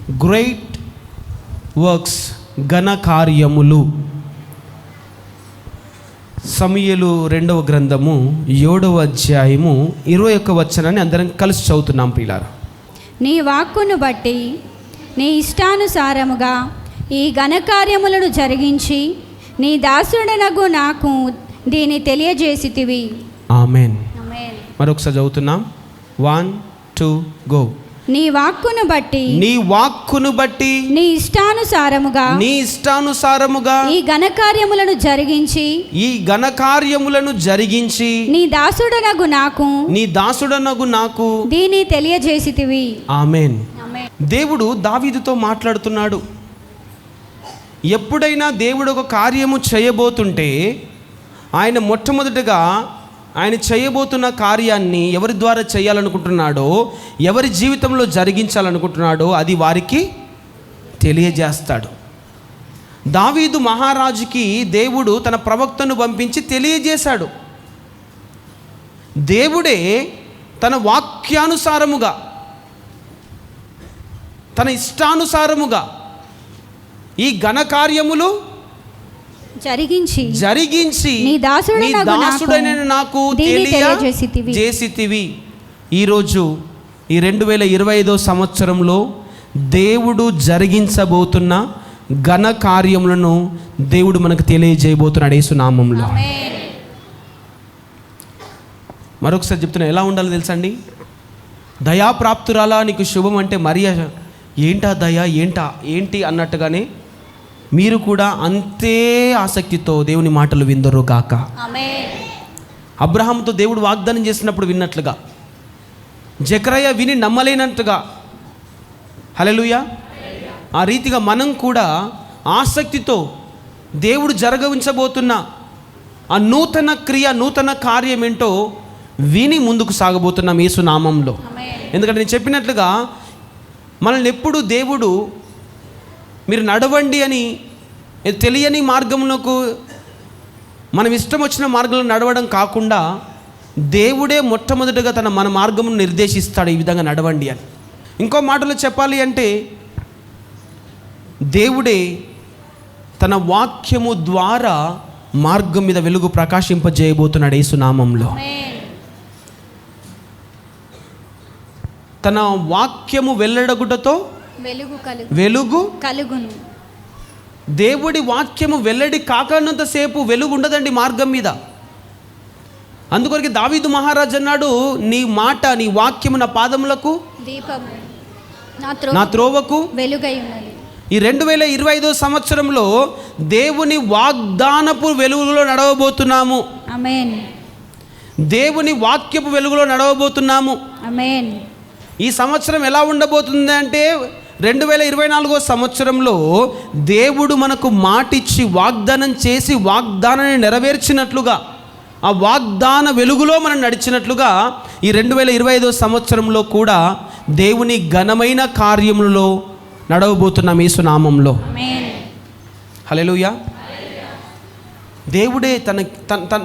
Great works, ఘన కార్యములు. సమూయేలు 2వ గ్రంథము 7వ అధ్యాయము 21వ వచనాన్ని అందరం కలిసి చదువుతున్నాం ప్రియులారా. నీ వాక్కును బట్టి నీ ఇష్టానుసారముగా ఈ ఘనకార్యములను జరిగించి నీ దాసుడనగు నాకు దీన్ని తెలియజేసితివి. ఆమెన్. మరొకసారి చదువుతున్నాం. 1 2 గో. నీ వాక్కును బట్టి నీ ఇష్టానుసారముగా ఈ ఘనకార్యములను జరిగించి నీ దాసుడనగు నాకు దీన్ని తెలియజేసితివి. ఆమెన్. దేవుడు దావీదుతో మాట్లాడుతున్నాడు. ఎప్పుడైనా దేవుడు ఒక కార్యము చేయబోతుంటే ఆయన మొట్టమొదటిగా ఆయన చేయబోతున్న కార్యాన్ని ఎవరి ద్వారా చేయాలనుకుంటున్నాడో, ఎవరి జీవితంలో జరిగించాలనుకుంటున్నాడో అది వారికి తెలియజేస్తాడు. దావీదు మహారాజుకి దేవుడు తన ప్రవక్తను పంపించి తెలియజేశాడు. దేవుడే తన వాక్యానుసారముగా, తన ఇష్టానుసారముగా ఈ ఘనకార్యములు జరిగించి నీ దాసుడైన నాకు తెలియజేసితివి. ఈరోజు ఈ 2025వ సంవత్సరంలో దేవుడు జరిగించబోతున్న ఘన కార్యములను దేవుడు మనకు తెలియజేయబోతున్నాడు యేసు నామములో. మరొకసారి చెప్తున్నా, ఎలా ఉండాలో తెలుసండి? దయాప్రాప్తురాలా నీకు శుభం అంటే మరియ ఏంటా దయ ఏంటి అన్నట్టుగానే మీరు కూడా అంతే ఆసక్తితో దేవుని మాటలు విందరు గాక. అబ్రహాముతో దేవుడు వాగ్దానం చేసినప్పుడు విన్నట్లుగా, జకరయ్య విని నమ్మలేనట్టుగా, హల్లెలూయా, ఆ రీతిగా మనం కూడా ఆసక్తితో దేవుడు జరగవించబోతున్న ఆ నూతన క్రియ, నూతన కార్యం ఏంటో విని ముందుకు సాగబోతున్నాం యేసు నామంలో. ఎందుకంటే నేను చెప్పినట్లుగా మనల్ని ఎప్పుడు దేవుడు మీరు నడవండి అని తెలియని మార్గమునకు, మనం ఇష్టం వచ్చిన మార్గంలో నడవడం కాకుండా దేవుడే మొట్టమొదటిగా మన మార్గమును నిర్దేశిస్తాడు, ఈ విధంగా నడవండి అని. ఇంకో మాటలో చెప్పాలి అంటే దేవుడే తన వాక్యము ద్వారా మార్గం మీద వెలుగు ప్రకాశింపజేయబోతున్నాడు యేసు నామంలో. తన వాక్యము వెల్లడగుటతో వెలుగు కలుగును. దేవుడి వాక్యము వెల్లడి కాకనంతసేపు వెలుగు ఉండదండి మార్గం మీద. అందుకొరకు దావీదు మహారాజు అన్నాడు, నీ మాట, నీ వాక్యము నా పాదములకు దీపము, నా త్రోవకు వెలుగై ఉన్నది. ఈ 2025వ సంవత్సరంలో దేవుని వాగ్దానపు వెలుగులో నడవబోతున్నాము. ఆమేన్. దేవుని వాక్యపు వెలుగులో నడవబోతున్నాము. ఆమేన్. ఈ సంవత్సరం ఎలా ఉండబోతుంది అంటే 2024వ సంవత్సరంలో దేవుడు మనకు మాటిచ్చి వాగ్దానం చేసి వాగ్దానాన్ని నెరవేర్చినట్లుగా, ఆ వాగ్దాన వెలుగులో మనం నడిచినట్లుగా ఈ 2025వ సంవత్సరంలో కూడా దేవుని ఘనమైన కార్యములలో నడవబోతున్నాం యేసు నామంలో. హల్లెలూయా. దేవుడే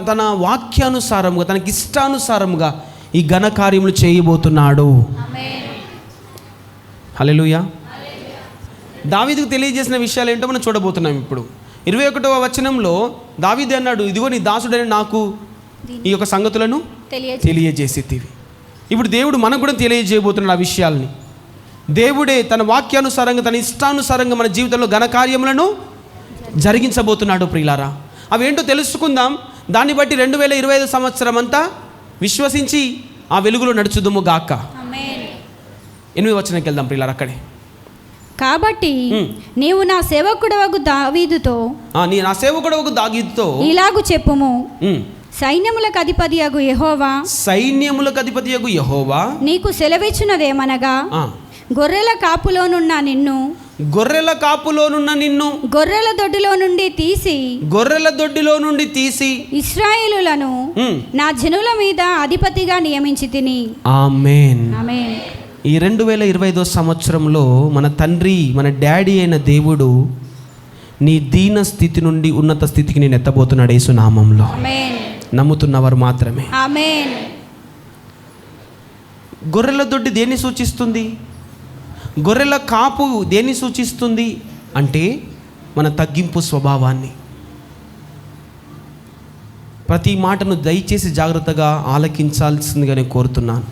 తన వాక్యానుసారముగా, తనకి ఇష్టానుసారముగా ఈ ఘన కార్యములు చేయబోతున్నాడు. హల్లెలూయా. దావీదుకు తెలియజేసిన విషయాలు ఏంటో మనం చూడబోతున్నాం. ఇప్పుడు 21వ వచనంలో దావీదు అన్నాడు, ఇదిగో నీ దాసుడైన నాకు ఈ యొక్క సంగతులను తెలియజేసేటివి. ఇప్పుడు దేవుడు మనకు కూడా తెలియజేయబోతున్నాడు ఆ విషయాల్ని. దేవుడే తన వాక్యానుసారంగా, తన ఇష్టానుసారంగా మన జీవితంలో ఘనకార్యములను జరిగించబోతున్నాడు ప్రియులారా. అవేంటో తెలుసుకుందాం. దాన్ని బట్టి 2025 సంవత్సరం అంతా విశ్వసించి ఆ వెలుగులో నడుచుదుము గాక. 8వ వచనంకి వెళ్దాం ప్రియులారా. అక్కడే, కాబట్టి నీవు నా సేవకుడవగు దావీదుతో ఇలాగు చెప్పుము, సైన్యములకు అధిపతియగు యెహోవా నీకు సెలవిచ్చినదేమనగా, గొర్రెల కాపులోనున్న నిన్ను గొర్రెల దొడ్డిలో నుండి తీసి ఇశ్రాయేలులను నా జనుల మీద అధిపతిగా నియమించి తిని. ఆమేన్. ఈ 2025వ సంవత్సరంలో మన తండ్రి, మన డాడీ అయిన దేవుడు నీ దీన స్థితి నుండి ఉన్నత స్థితికి నేను ఎత్తబోతున్నాడు యేసు నామంలో. నమ్ముతున్నవారు మాత్రమే. ఆమేన్. గొర్రెల దొడ్డి దేన్ని సూచిస్తుంది? గొర్రెల కాపు దేన్ని సూచిస్తుంది అంటే మన తగ్గింపు స్వభావాన్ని. ప్రతి మాటను దయచేసి జాగ్రత్తగా ఆలకించాల్సిందిగా నేను కోరుతున్నాను.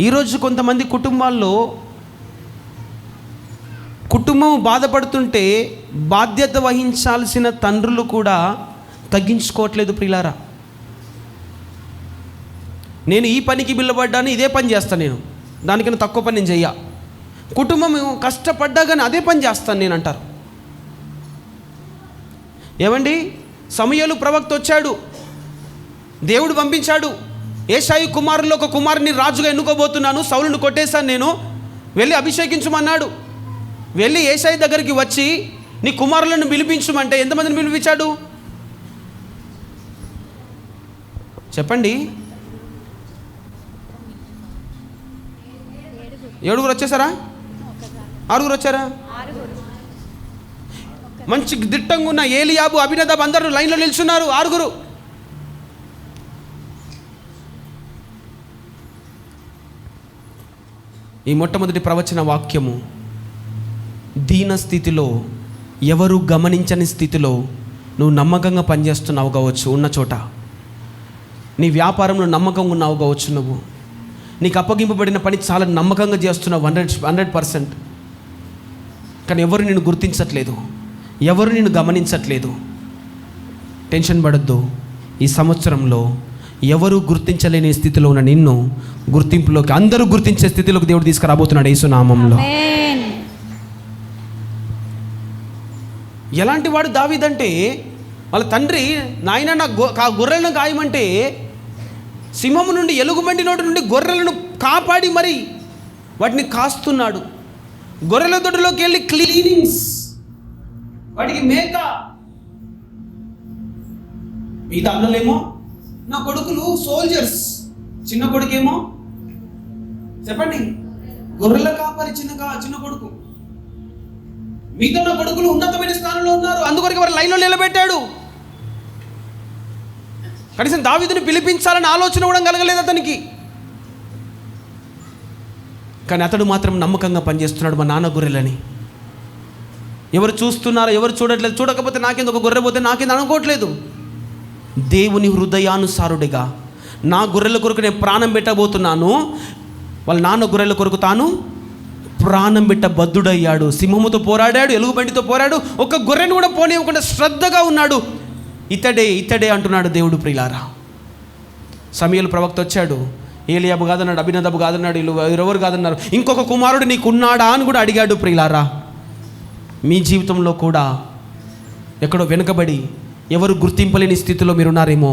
ఈరోజు కొంతమంది కుటుంబాల్లో కుటుంబం బాధపడుతుంటే బాధ్యత వహించాల్సిన తండ్రులు కూడా తగ్గించుకోవట్లేదు ప్రియులారా. నేను ఈ పనికి బిల్లబడ్డాను, ఇదే పని చేస్తాను, నేను దానికన్నా తక్కువ పని నేను చెయ్య. కుటుంబం కష్టపడ్డా కానీ అదే పని చేస్తాను నేను అంటారు. ఏమండి, సమూయేలు ప్రవక్త వచ్చాడు, దేవుడు పంపించాడు, ఏషాయి కుమారుల్లో ఒక కుమారుని రాజుగా ఎన్నుకోబోతున్నాను, సౌలును కొట్టేశాను, నేను వెళ్ళి అభిషేకించమన్నాడు. వెళ్ళి ఏషాయి దగ్గరికి వచ్చి నీ కుమారులను పిలిపించమంటే ఎంతమందిని పిలిపించాడు చెప్పండి? 7 వచ్చేసారా? 6 వచ్చారా? మంచి దిట్టంగా ఉన్న ఏలియాబు, అబీనదాబు అందరూ లైన్లో నిల్చున్నారు. 6. ఈ మొట్టమొదటి ప్రవచన వాక్యము దీన స్థితిలో, ఎవరు గమనించని స్థితిలో నువ్వు నమ్మకంగా పనిచేస్తున్నావు కావచ్చు, ఉన్న చోట నీ వ్యాపారంలో నమ్మకంగా ఉన్నావు కావచ్చు, నువ్వు నీకు అప్పగింపబడిన పని చాలా నమ్మకంగా చేస్తున్నావు 100%. కానీ ఎవరు నిన్ను గుర్తించట్లేదు, ఎవరు నిన్ను గమనించట్లేదు. టెన్షన్ పడద్దు. ఈ సంవత్సరంలో ఎవరు గుర్తించలేని స్థితిలో ఉన్న నిన్ను గుర్తింపులోకి, అందరూ గుర్తించే స్థితిలోకి దేవుడు తీసుకురాబోతున్నాడు యేసు నామములో. ఎలాంటి వాడు దావీదంటే, వాళ్ళ తండ్రి నాయన నా గొర్రెలను గాయమంటే సింహము నుండి, ఎలుగుబంటి నోటి నుండి గొర్రెలను కాపాడి మరి వాటిని కాస్తున్నాడు. గొర్రెల దొడ్డిలోకి వెళ్ళి క్లీనింగ్స్, వాటికి మేక. మిగతా అన్నలేమో నా కొడుకులు సోల్జర్స్, చిన్న కొడుకేమో చెప్పండి గొర్రెల కాపరి, చిన్న కొడుకు. మిగతా నా కొడుకులు ఉన్నతమైన స్థానంలో ఉన్నారు, అందుకొరకు వారి లైన్లో నిలబెట్టాడు. కనీసం దావీదుని పిలిపించాలని ఆలోచన కూడా కలగలేదు అతనికి. కానీ అతడు మాత్రం నమ్మకంగా పనిచేస్తున్నాడు. మా నాన్న గొర్రెలని ఎవరు చూస్తున్నారో, ఎవరు చూడట్లేదు, చూడకపోతే నాకేందుకు, గొర్రె పోతే నాకేందు అనుకోవట్లేదు. దేవుని హృదయానుసారుడిగా నా గొర్రెల కొరకు నేను ప్రాణం పెట్టబోతున్నాను, వాళ్ళ నాన్న గొర్రెల కొరకు తాను ప్రాణం పెట్ట బద్ధుడయ్యాడు. సింహముతో పోరాడాడు, ఎలుగుబంటితో పోరాడు, ఒక గొర్రెను కూడా పోనివ్వకుండా శ్రద్ధగా ఉన్నాడు. ఇతడే అంటున్నాడు దేవుడు. ప్రియులారా, సమూయేలు ప్రవక్త వచ్చాడు, ఏలియాబు కాదన్నాడు, అబీనదాబు కాదన్నాడు, వీళ్ళు ఎవరు కాదన్నారు, ఇంకొక కుమారుడు నీకున్నాడా అని కూడా అడిగాడు. ప్రియులారా, మీ జీవితంలో కూడా ఎక్కడో వెనుకబడి ఎవరు గుర్తింపలేని స్థితిలో మీరున్నారేమో.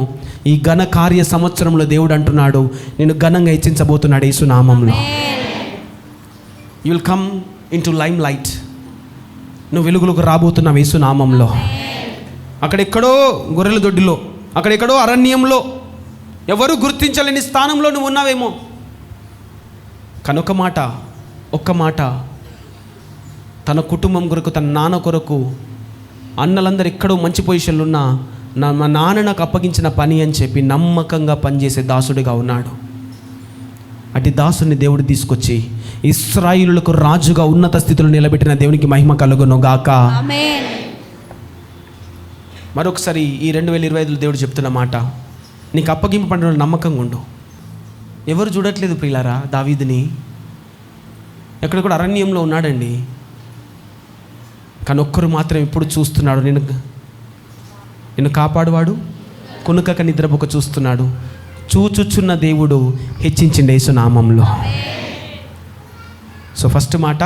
ఈ ఘన కార్య సంవత్సరంలో దేవుడు అంటున్నాడు, నేను ఘనంగా హెచ్చించబోతున్నాడు యేసు నామములో. You will come in to lime light. నువ్వు వెలుగులోకి రాబోతున్నావు యేసు నామంలో. అక్కడెక్కడో గొర్రెల దొడ్డిలో, అక్కడెక్కడో అరణ్యంలో, ఎవరు గుర్తించలేని స్థానంలో నువ్వు ఉన్నావేమో. కానీ ఒక్క మాట తన కుటుంబం కొరకు, తన నాన్న కొరకు, అన్నలందరూ ఎక్కడో మంచి పొజిషన్లో ఉన్నా మా నాన్న నాకు అప్పగించిన పని అని చెప్పి నమ్మకంగా పనిచేసే దాసుడిగా ఉన్నాడు. అటు దాసుని దేవుడు తీసుకొచ్చి ఇశ్రాయేలులకు రాజుగా ఉన్నత స్థితిలో నిలబెట్టిన దేవునికి మహిమ కలుగును గాక. ఆమేన్. మరొకసారి ఈ 2025లో దేవుడు చెప్తున్న మాట, నీకు అప్పగింపబడిన నమ్మకంగా ఉండు. ఎవరు చూడట్లేదు ప్రియులారా దావీదుని. ఎక్కడ కూడా అరణ్యంలో ఉన్నాడండి, కానీ ఒక్కరు మాత్రం ఎప్పుడు చూస్తున్నాడు, నిన్ను కాపాడువాడు, కునుకక నిద్రపోక చూస్తున్నాడు. చూచుచున్న దేవుడు హెచ్చించిండు యేసు నామంలో. సో ఫస్ట్ మాట,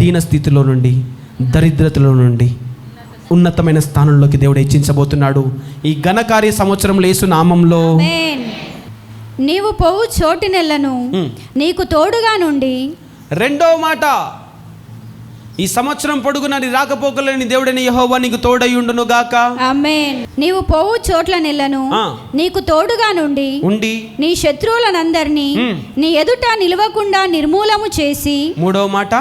దీన స్థితిలో నుండి, దరిద్రతలో నుండి ఉన్నతమైన స్థానంలోకి దేవుడు హెచ్చించబోతున్నాడు ఈ ఘనకార్య సంవత్సరంలో యేసు నామంలో. నీవు పోవు చోటి నెలను నీకు తోడుగా నుండి. రెండో మాట, ఈ సంవత్సరం పొడుగున నీ రాకపోకలేని దేవుడైన యెహోవా నీకు తోడై ఉండును గాక. ఆమేన్. నీవు పోవు చోట్ల నెలను నీకు తోడుగా నుండి నీ శత్రువులనందరినీ నీ ఎదుట నిలవకుండా నిర్మూలము చేసి. మూడో మాట,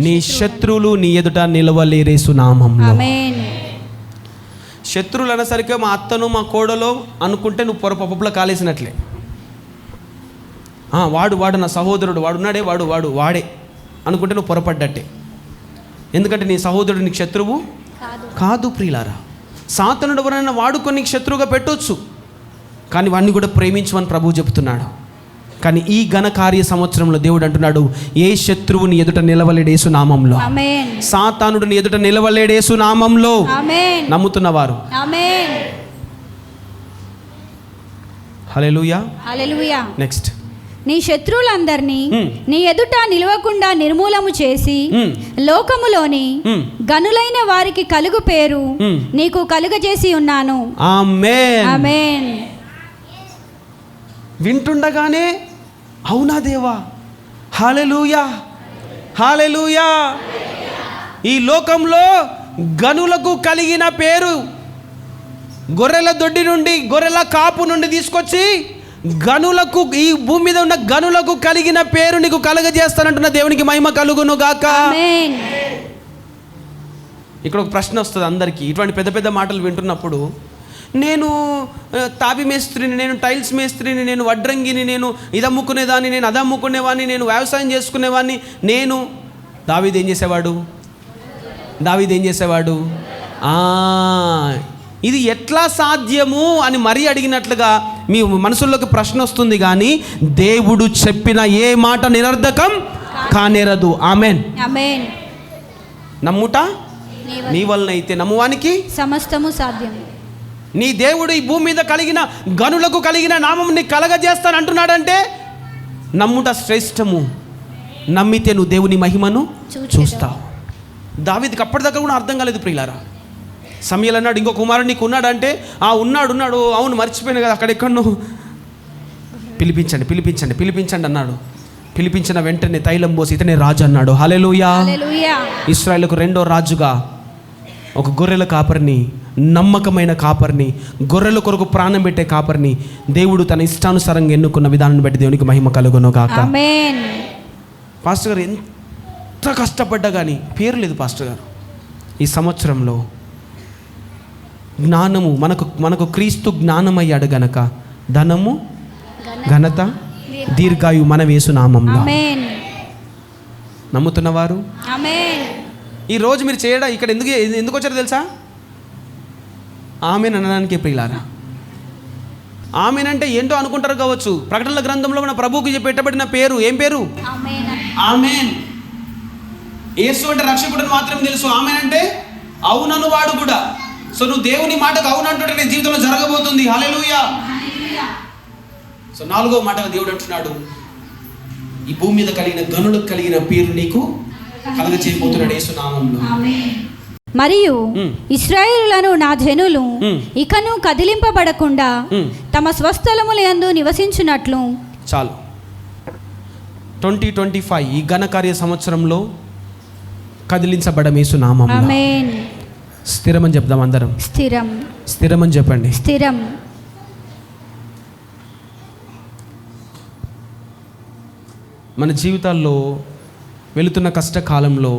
నీ శత్రువులు నీ ఎదుట నిలవలేరు యేసు నామములో. ఆమేన్. శత్రువులు అనేసరికి మా అత్తను మా కోడలో అనుకుంటే నువ్వు పప్పులో కాలేసినట్లే. వాడు నా సహోదరుడు, వాడున్నాడే వాడే అనుకుంటే నువ్వు పొరపడ్డట్టే. ఎందుకంటే నీ సహోదరుడు నీకు శత్రువు కాదు ప్రియులారా. సాతానుడు ఎవరైనా వాడుకొని నీకు శత్రువుగా పెట్టవచ్చు, కానీ వాడిని కూడా ప్రేమించమని ప్రభువు చెప్తున్నాడు. కానీ ఈ ఘనకార్య సంవత్సరంలో దేవుడు అంటున్నాడు, ఏ శత్రువుని ఎదుట నిలవలేడు యేసు నామంలో. సాతానుడిని ఎదుట నిలవలేడు యేసు నామంలో. నమ్ముతున్నవారు హల్లెలూయా. నెక్స్ట్, నీ శత్రువులందరినీ నీ ఎదుట నిలవకుండా నిర్మూలము చేసి లోకములోని గనులైన వారికి కలుగు పేరు నీకు కలుగజేసి ఉన్నాను. ఆమేన్. ఆమేన్. వింటుండగానే అవునా దేవా, హల్లెలూయా హల్లెలూయా. ఈ లోకంలో గనులకు కలిగిన పేరు, గొర్రెల దొడ్డి నుండి, గొర్రెల కాపు నుండి తీసుకొచ్చి గనులకు, ఈ భూమి మీద ఉన్న గనులకు కలిగిన పేరు నీకు కలుగజేస్తానంటున్న దేవునికి మహిమ కలుగును గాక. ఇక్కడ ఒక ప్రశ్న వస్తుంది అందరికీ, ఇటువంటి పెద్ద పెద్ద మాటలు వింటున్నప్పుడు. నేను తాపి మేస్త్రిని, నేను టైల్స్ మేస్త్రిని, నేను వడ్రంగిని, నేను ఇది అమ్ముకునేదాన్ని, నేను అది అమ్ముకునేవాడిని, నేను వ్యవసాయం చేసుకునేవాడిని. దావీదు ఏం చేసేవాడు? ఇది ఎట్లా సాధ్యము అని మరీ అడిగినట్లుగా మీ మనసుల్లోకి ప్రశ్న వస్తుంది, కానీ దేవుడు చెప్పిన ఏ మాట నిరర్ధకం కానేరదు. ఆమేన్. నమ్ముట నీ వలనైతే నమ్మువానికి సమస్తము సాధ్యం. నీ దేవుడు ఈ భూమి మీద కలిగిన గనులకు కలిగిన నామం నీ కలగజేస్తాను అంటున్నాడంటే నమ్ముట శ్రేష్టము. నమ్మితే నువ్వు దేవుని మహిమను చూస్తావు. దావీదుకి అప్పటిదాకా కూడా అర్థం కాలేదు ప్రియులారా. సమయలు అన్నాడు, ఇంకో కుమారుడు నీకు ఉన్నాడంటే ఉన్నాడు, అవును మర్చిపోయాను కదా, అక్కడెక్కడో పిలిపించండి అన్నాడు. పిలిపించిన వెంటనే తైలం పోసి ఇతనే రాజు అన్నాడు. హల్లెలూయా. ఇశ్రాయేలుకు రెండో రాజుగా ఒక గొర్రెల కాపరిని, నమ్మకమైన కాపరిని, గొర్రెల కొరకు ప్రాణం పెట్టే కాపరిని దేవుడు తన ఇష్టానుసారంగా ఎన్నుకున్న విధానాన్ని బట్టి దేవునికి మహిమ కలుగును గాక. ఆమేన్. పాస్టర్ గారు ఎంత కష్టపడ్డా కానీ పేరు లేదు పాస్టర్ గారు. ఈ సంవత్సరంలో జ్ఞానము మనకు క్రీస్తు జ్ఞానమయ్యాడు గనక ధనము, ఘనత, దీర్ఘాయు మన యేసు నామములో. నమ్ముతున్నవారు ఈ రోజు మీరు చేయడం ఇక్కడ ఎందుకు వచ్చారో తెలుసా? ఆమేన్ అనడానికి ప్రియులారా. ఆమేన్ అంటే ఏంటో అనుకుంటారు కావచ్చు. ప్రకటనల గ్రంథంలో మన ప్రభువుకి పెట్టబడిన పేరు ఏం పేరు? ఆమేన్. యేసు అంటే రక్షకుడు మాత్రం తెలుసు. ఆమేన్ అంటే అవునను వాడు కూడా. సో నువ్వు దేవుని మాటకు అవునంటుంటే నీ జీవితంలో జరగబోతుంది. హల్లెలూయా. సో 4వ మాటగా దేవుడు అంటున్నాడు, ఈ భూమి మీద కలిగిన గనులకు కలిగిన పేరు నీకు కలుగజేయబోతున్నాడు యేసు నామములో. మరియు ఇశ్రాయేలులను నా జనులు ఇకను కదిలింపబడకుండా తమ స్వస్థలముల యందు నివసించున్నట్లు. చాలు. 2025 ఈ ఘనకార్య సంవత్సరంలో కదిలించబడడం యేసు నామములో. ఆమేన్. స్థిరమని చెప్దాం అందరం. స్థిరమని చెప్పండి. స్థిరం. మన జీవితాల్లో వెళుతున్న కష్టకాలంలో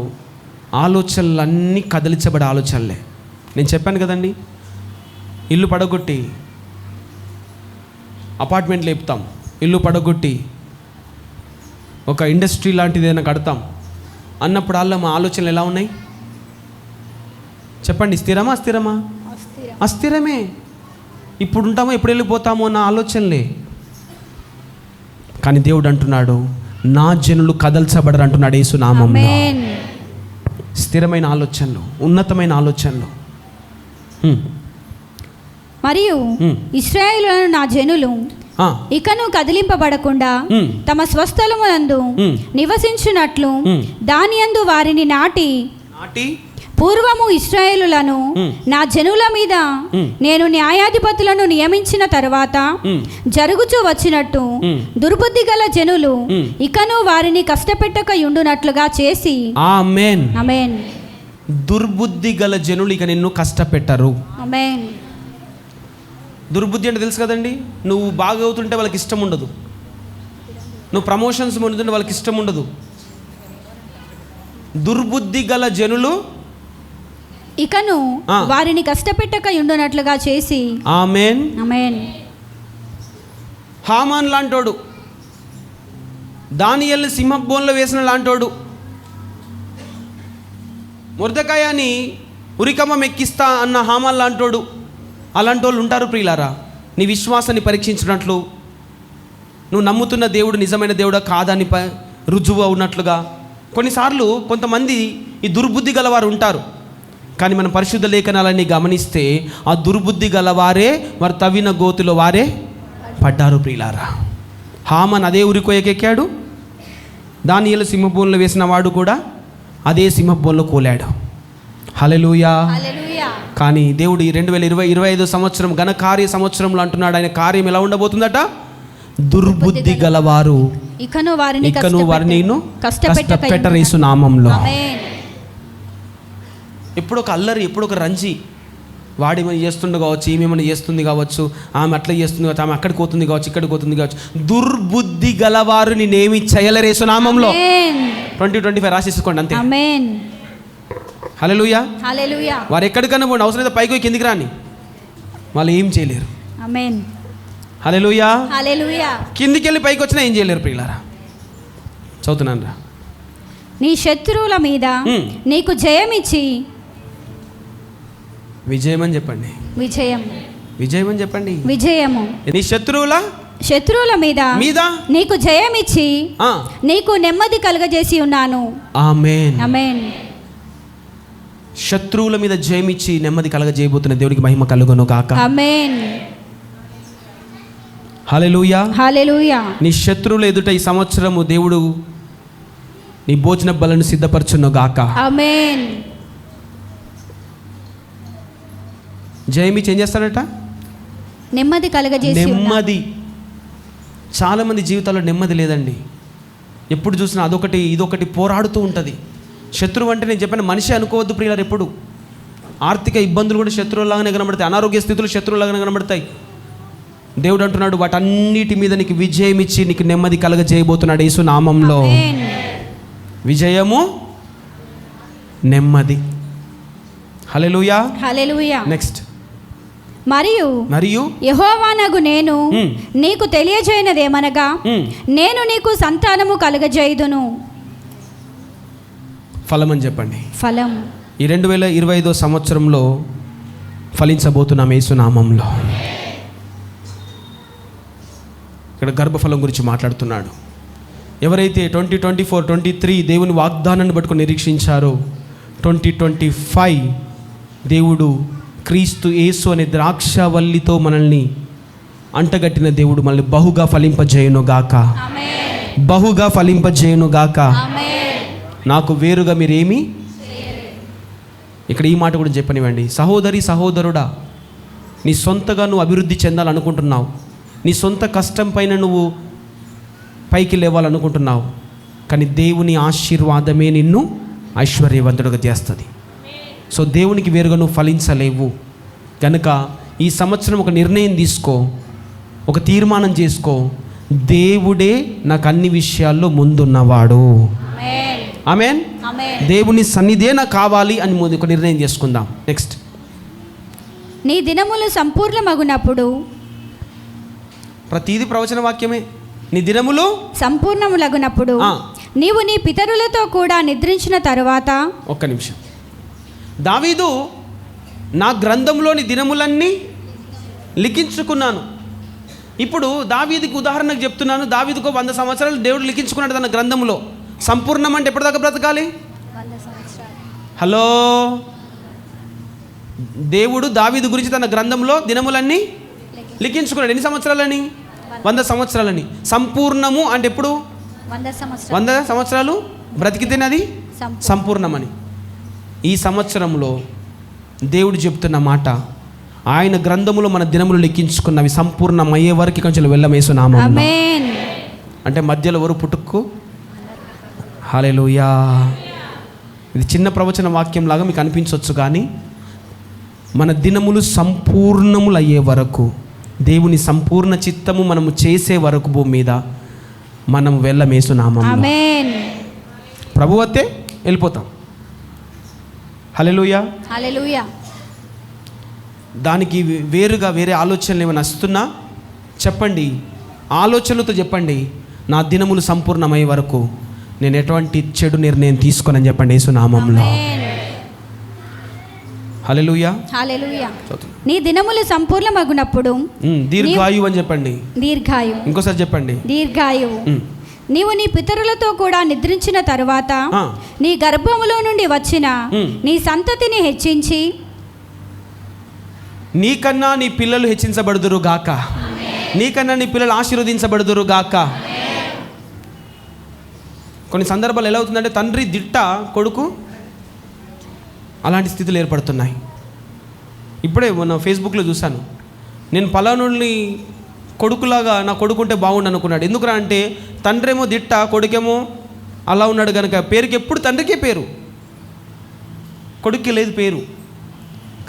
ఆలోచనలన్నీ కదిలించబడే ఆలోచనలే. నేను చెప్పాను కదండి, ఇల్లు పడగొట్టి అపార్ట్మెంట్ లేపుతాం, ఇల్లు పడగొట్టి ఒక ఇండస్ట్రీ లాంటిది ఏదైనా కడతాం అన్నప్పుడు మా ఆలోచనలు ఎలా ఉన్నాయి చెప్పండి? స్థిరమా అస్థిరమే. ఇప్పుడు ఉంటామో ఎప్పుడు వెళ్ళిపోతామో అన్న ఆలోచనలే. కానీ దేవుడు అంటున్నాడు, నా జనులు కదల్చబడరు అంటున్నాడు యేసు నామములో. స్థిరమైన ఆలోచనలు, ఉన్నతమైన ఆలోచనలు. మరియు ఇశ్రాయేలులను నా జనులు ఇకను కదిలింపబడకుండా తమ స్వస్థలమునందు నివసించున్నట్లు దాని యందు వారిని నాటి పూర్వము ఇశ్రాయేలులను నా జనుల మీద నేను న్యాయాధిపతులను నియమించిన తరువాత జరుగుచూ వచ్చినట్టు దుర్బుద్ధి గల జనులు ఇకను వారిని కష్టపెట్టక యుండునట్లుగా చేసి. ఆమేన్. ఆమేన్. దుర్బుద్ధి గల జనులు ఇక నిన్ను కష్టపెట్టరు. ఆమేన్. దుర్బుద్ధి అంటే తెలుసు కదండి, నువ్వు బాగా అవుతుంటే వాళ్ళకి ఇష్టం ఉండదు, నువ్వు ప్రమోషన్స్ పొందుతుంటే వాళ్ళకి ఇష్టం ఉండదు. దుర్బుద్ధి గల జనులు ఇకను వారిని కష్టపెట్టక యుండునట్లుగా చేసి. ఆమేన్. ఆమేన్. హామాన్ లాంటోడు దానియేలుని సింహబోన్లో వేసిన లాంటోడు, మొర్దెకాయని ఉరికమ్మం ఎక్కిస్తా అన్న హామాన్ లాంటోడు. అలాంటి వాళ్ళు ఉంటారు ప్రియులారా. నీ విశ్వాసాన్ని పరీక్షించినట్లు, నువ్వు నమ్ముతున్న దేవుడు నిజమైన దేవుడా కాదని రుజువు అవునట్లుగా. కొన్నిసార్లు కొంతమంది ఈ దుర్బుద్ధి గలవారు ఉంటారు. కానీ మనం పరిశుద్ధ లేఖనాలన్నీ గమనిస్తే ఆ దుర్బుద్ధి గలవారే వారు తవ్విన గోతులో వారే పడ్డారు ప్రియులారా. హామాన్ అదే ఉరికోయకెక్కాడు, దానియేలు సింహబోన్లో వేసిన వాడు కూడా అదే సింహబోన్లో కూలాడు. హల్లెలూయా. కానీ దేవుడు ఈ 2025 సంవత్సరం ఘనకార్య సంవత్సరంలో అంటున్నాడు, ఆయన కార్యం ఎలా ఉండబోతుందట? దుర్బుద్ధి గలవారు ఇకను వారిని కష్టపెట్టరు యేసు నామములో. ఎప్పుడు ఒక అల్లరి, ఎప్పుడు ఒక రంజి, వాడేమని చేస్తుండే కావచ్చు, ఈమెమని చేస్తుంది కావచ్చు, ఆమె అట్లా చేస్తుంది కావచ్చు, ఆమె అక్కడికి పోతుంది కావచ్చు, ఇక్కడికి పోతుంది కావచ్చు. దుర్బుద్ధి గలవారు నేనేమి చేయలేరు యేసు నామములో. 2025 రాసేసుకోండి అంతే. హల్లెలూయా. వారు ఎక్కడికన్నా పోండి, అవసరం అయితే పైకి కిందికి రాని, వాళ్ళు ఏం చేయలేరు. హల్లెలూయా. కిందికి వెళ్ళి పైకి వచ్చినా ఏం చేయలేరు ప్రియులారా. చదువుతున్నాను రా. నీ శత్రువుల మీద నీకు జయమిచ్చి, విజయం అని చెప్పండి, విజయం అని చెప్పండి, విజయము. నీ శత్రువుల మీద నీకు జయమిచ్చి నీకు నెమ్మది కలుగజేసి ఉన్నాను. ఆమేన్, ఆమేన్. శత్రువుల మీద జయమిచ్చి నెమ్మది కలగజేయబోతున్న దేవునికి మహిమ కలుగును గాక. ఆమేన్. హల్లెలూయా. హల్లెలూయా. నీ శత్రువుల ఎదుట ఈ సంవత్సరము దేవుడు నీ భోజన బలను సిద్ధపరచును గాక. ఆమేన్. జయమిచ్చి ఏం చేస్తాడట? నెమ్మది కలగజేసి. నెమ్మది. చాలామంది జీవితాల్లో నెమ్మది లేదండి. ఎప్పుడు చూసినా అదొకటి ఇదొకటి పోరాడుతూ ఉంటుంది. శత్రువు అంటే నేను చెప్పిన మనిషి అనుకోవద్దు ప్రియులారు. ఎప్పుడు ఆర్థిక ఇబ్బందులు కూడా శత్రువులాగానే కనబడతాయి, అనారోగ్య స్థితులు శత్రువులాగానే కనబడతాయి. దేవుడు అంటున్నాడు వాటన్నిటి మీద నీకు విజయం ఇచ్చి నీకు నెమ్మది కలగజేయబోతున్నాడు యేసు నామంలో. విజయము, నెమ్మది. హల్లెలూయా. హల్లెలూయా. నెక్స్ట్. మరియు యెహోవానగు నేను నీకు తెలియజేయనదేమనగా నేను నీకు సంతానము కలగజేయుదును. ఫలం అని చెప్పండి. ఫలం. ఈ 2025 సంవత్సరంలో ఫలించబోతున్నాం యేసు నామంలో. ఇక్కడ గర్భఫలం గురించి మాట్లాడుతున్నాడు. ఎవరైతే 2024, 2023 దేవుని వాగ్దానాన్ని పట్టుకొని నిరీక్షించారో 2025 దేవుడు క్రీస్తు యేసు అనే ద్రాక్షవల్లితో మనల్ని అంటగట్టిన దేవుడు మనల్ని బహుగా ఫలింపజేయును గాక. బహుగా ఫలింపజేయును గాక. నాకు వేరుగా మీరేమి. ఇక్కడ ఈ మాట కూడా చెప్పనివ్వండి. సహోదరి సహోదరుడా, నీ సొంతగా నువ్వు అభివృద్ధి చెందాలనుకుంటున్నావు, నీ సొంత కష్టం పైన నువ్వు పైకి లేవాలనుకుంటున్నావు, కానీ దేవుని ఆశీర్వాదమే నిన్ను ఐశ్వర్యవంతుడిగా చేస్తుంది. సో దేవునికి వేరుగా నువ్వు ఫలించలేవు. కనుక ఈ సంవత్సరం ఒక నిర్ణయం తీసుకో, ఒక తీర్మానం చేసుకో, దేవుడే నాకు అన్ని విషయాల్లో ముందున్నవాడు. ఆమేన్. దేవుని సన్నిధే నాకు కావాలి అని ఒక నిర్ణయం చేసుకుందాం. నెక్స్ట్. నీ దినములు సంపూర్ణమగునప్పుడు, ప్రతిదీ ప్రవచన వాక్యమే. నీ దినములు సంపూర్ణములగునప్పుడు నీవు నీ పితరులతో కూడా నిద్రించిన తరువాత. ఒక్క నిమిషం. దావీదు నా గ్రంథంలోని దినములన్నీ లిఖించుకున్నాను. ఇప్పుడు దావీదుకి ఉదాహరణకు చెప్తున్నాను. దావీదుకు 100 సంవత్సరాలు దేవుడు లిఖించుకున్నాడు తన గ్రంథంలో. సంపూర్ణం అంటే ఎప్పటిదాకా బ్రతకాలి? హలో, దేవుడు దావీదు గురించి తన గ్రంథంలో దినములన్నీ లిఖించుకున్నాడు. ఎన్ని సంవత్సరాలని? 100 సంవత్సరాలని. సంపూర్ణము అంటే ఎప్పుడు? 100 సంవత్సరాలు బ్రతికితేనే అది సంపూర్ణమని. ఈ సంవత్సరంలో దేవుడు చెప్తున్న మాట, ఆయన గ్రంథములో మన దినములు లెక్కించుకున్నవి సంపూర్ణమయ్యే వరకు కొంచెం వెళ్ళమేసు నామం. అంటే మధ్యలో ఎవరు పుట్టుకు. హల్లెలూయా. ఇది చిన్న ప్రవచన వాక్యం లాగా మీకు అనిపించవచ్చు, కానీ మన దినములు సంపూర్ణములు అయ్యే వరకు, దేవుని సంపూర్ణ చిత్తము మనము చేసే వరకు భూమి మీద మనం వెళ్ళమేసు నామం. ప్రభువతే వెళ్ళిపోతాం. హల్లెలూయా. హల్లెలూయా. దానికి వేరుగా వేరే ఆలోచనలు ఏమైనా వస్తున్నా చెప్పండి, ఆలోచనలతో చెప్పండి. నా దినములు సంపూర్ణమయ్యే వరకు నేను ఎటువంటి చెడు నిర్ణయం తీసుకోనని చెప్పండి యేసునామంలో. హల్లెలూయా. హల్లెలూయా. నీ దినములు సంపూర్ణమగునప్పుడు దీర్ఘాయువు అని చెప్పండి. దీర్ఘాయువు. ఇంకోసారి చెప్పండి. దీర్ఘాయువు. నీవు నీ పితరులతో కూడా నిద్రించిన తరువాత నీ గర్భములో నుండి వచ్చిన నీ సంతతిని హెచ్చించి నీకన్నా నీ పిల్లలు హెచ్చించబడుదురు గాక. నీకన్నా నీ పిల్లలు ఆశీర్వదించబడుదురు గాక. కొన్ని సందర్భాలు ఎలా అవుతుందంటే తండ్రి దిట్ట, కొడుకు అలాంటి స్థితులు ఏర్పడుతున్నాయి. ఇప్పుడే మొన్న ఫేస్బుక్లో చూశాను, నేను పలానుల్ని కొడుకులాగా నా కొడుకుంటే బాగుండు అనుకున్నాడు. ఎందుకురా అంటే తండ్రి ఏమో దిట్ట, కొడుకేమో అలా ఉన్నాడు కనుక పేరుకి ఎప్పుడు తండ్రికే పేరు, కొడుక్కి లేదు పేరు.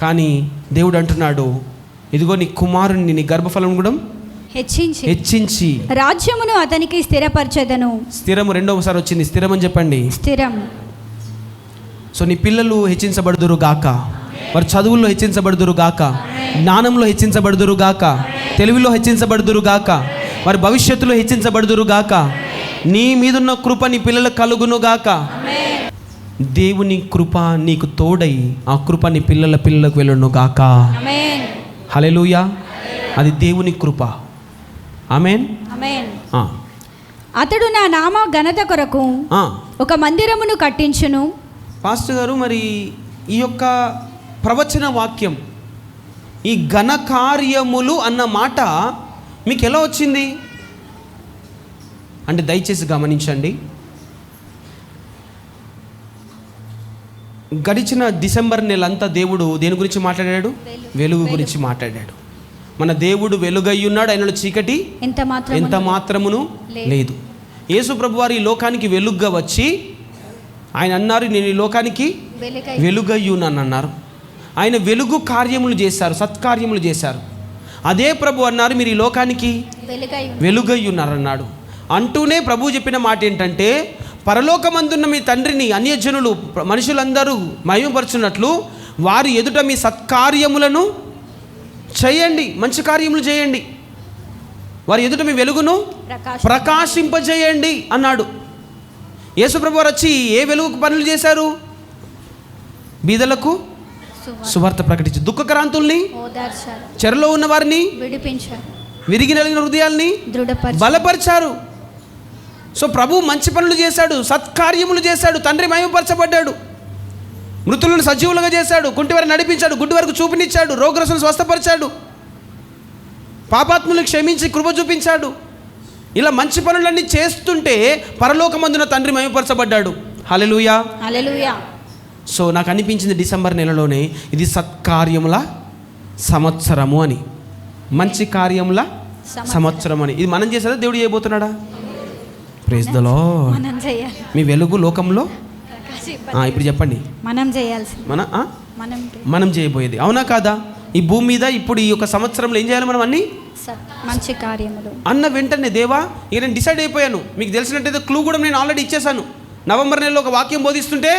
కానీ దేవుడు అంటున్నాడు, ఇదిగో నీ కుమారుని నీ గర్భఫలం కూడా హెచ్చించి రాజ్యమును అతనికి స్థిరపరచెదను. స్థిరము రెండవసారి వచ్చింది, స్థిరం అని చెప్పండి. స్థిరం. సో నీ పిల్లలు హెచ్చించబడుదురు గాక, వారి చదువుల్లో హెచ్చించబడుదురు గాక, జ్ఞానంలో హెచ్చించబడుదురు గాక, తెలివిలో హెచ్చించబడుదురు గాక, వారి భవిష్యత్తులో హెచ్చించబడుదురు గాక. నీ మీదున్న కృప నీ పిల్లలకు కలుగును గాక. దేవుని కృప నీకు తోడై ఆ కృప నీ పిల్లలకు వెళ్ళును గాక. హల్లెలూయా. అది దేవుని కృప. ఆమేన్. అతడు నా నామ ఘనత కొరకు ఒక మందిరమును కట్టించును. పాస్టర్ గారు, మరి ఈ యొక్క ప్రవచన వాక్యం, ఈ ఘన కార్యములు అన్న మాట మీకు ఎలా వచ్చింది అంటే దయచేసి గమనించండి. గడిచిన డిసెంబర్ నెలంతా దేవుడు దేని గురించి మాట్లాడాడు? వెలుగు గురించి మాట్లాడాడు. మన దేవుడు వెలుగయ్యున్నాడు, ఆయనలో చీకటి ఎంత మాత్రమును లేదు. యేసు ప్రభు వారు ఈ లోకానికి వెలుగుగా వచ్చి ఆయన అన్నారు, నేను ఈ లోకానికి వెలుగయ్యున్నాను అన్నారు. ఆయన వెలుగు కార్యములు చేశారు, సత్కార్యములు చేశారు. అదే ప్రభు అన్నారు, మీరు ఈ లోకానికి వెలుగయ్యున్నారు అన్నాడు. అంటూనే ప్రభు చెప్పిన మాట ఏంటంటే, పరలోకమందున్న మీ తండ్రిని అన్యజనులు మనుషులందరూ మహిమపరచున్నట్లు వారి ఎదుట మీ సత్కార్యములను చేయండి, మంచి కార్యములు చేయండి, వారి ఎదుట మీ వెలుగును ప్రకాశింపజేయండి అన్నాడు. యేసుప్రభు వారు వచ్చి ఏ వెలుగు పనులు చేశారు? బీదలకు సువార్త ప్రకటించి, దుఃఖక్రాంతుల్ని చెరలో ఉన్న వారిని విరిగి నలిగిన హృదయాల్ని బలపరిచారు. సో ప్రభు మంచి పనులు చేశాడు, సత్కార్యములు చేశాడు, తండ్రి మహిమపరచబడ్డాడు, మృతులను సజీవులుగా చేశాడు, కుంటివారిని నడిపించాడు, గుడ్డి వరకు చూపునిచ్చాడు, రోగగ్రస్తులను స్వస్థపరిచాడు, పాపాత్ములను క్షమించి కృప చూపించాడు. ఇలా మంచి పనులన్నీ చేస్తుంటే పరలోకమందున తండ్రి మహిమపరచబడ్డాడు. హల్లెలూయా. హల్లెలూయా. సో నాకు అనిపించింది డిసెంబర్ నెలలోనే ఇది సత్కార్యముల సంవత్సరము అని, మంచి కార్యముల సంవత్సరం అని. ఇది మనం చేసేదా దేవుడు చేయబోతున్నాడా? Praise the lord. మీ వెలుగు లోకంలో ఇప్పుడు చెప్పండి, మనం చేయబోయేది అవునా కాదా? ఈ భూమి మీద ఇప్పుడు ఈ యొక్క సంవత్సరంలో ఏం చేయాలి మనం? అన్ని మంచి కార్యములు అన్న వెంటనే దేవా ఇక నేను డిసైడ్ అయిపోయాను. మీకు తెలిసినట్టయితే క్లూ కూడా నేను ఆల్రెడీ ఇచ్చేసాను. నవంబర్ నెలలో ఒక వాక్యం బోధిస్తుంటే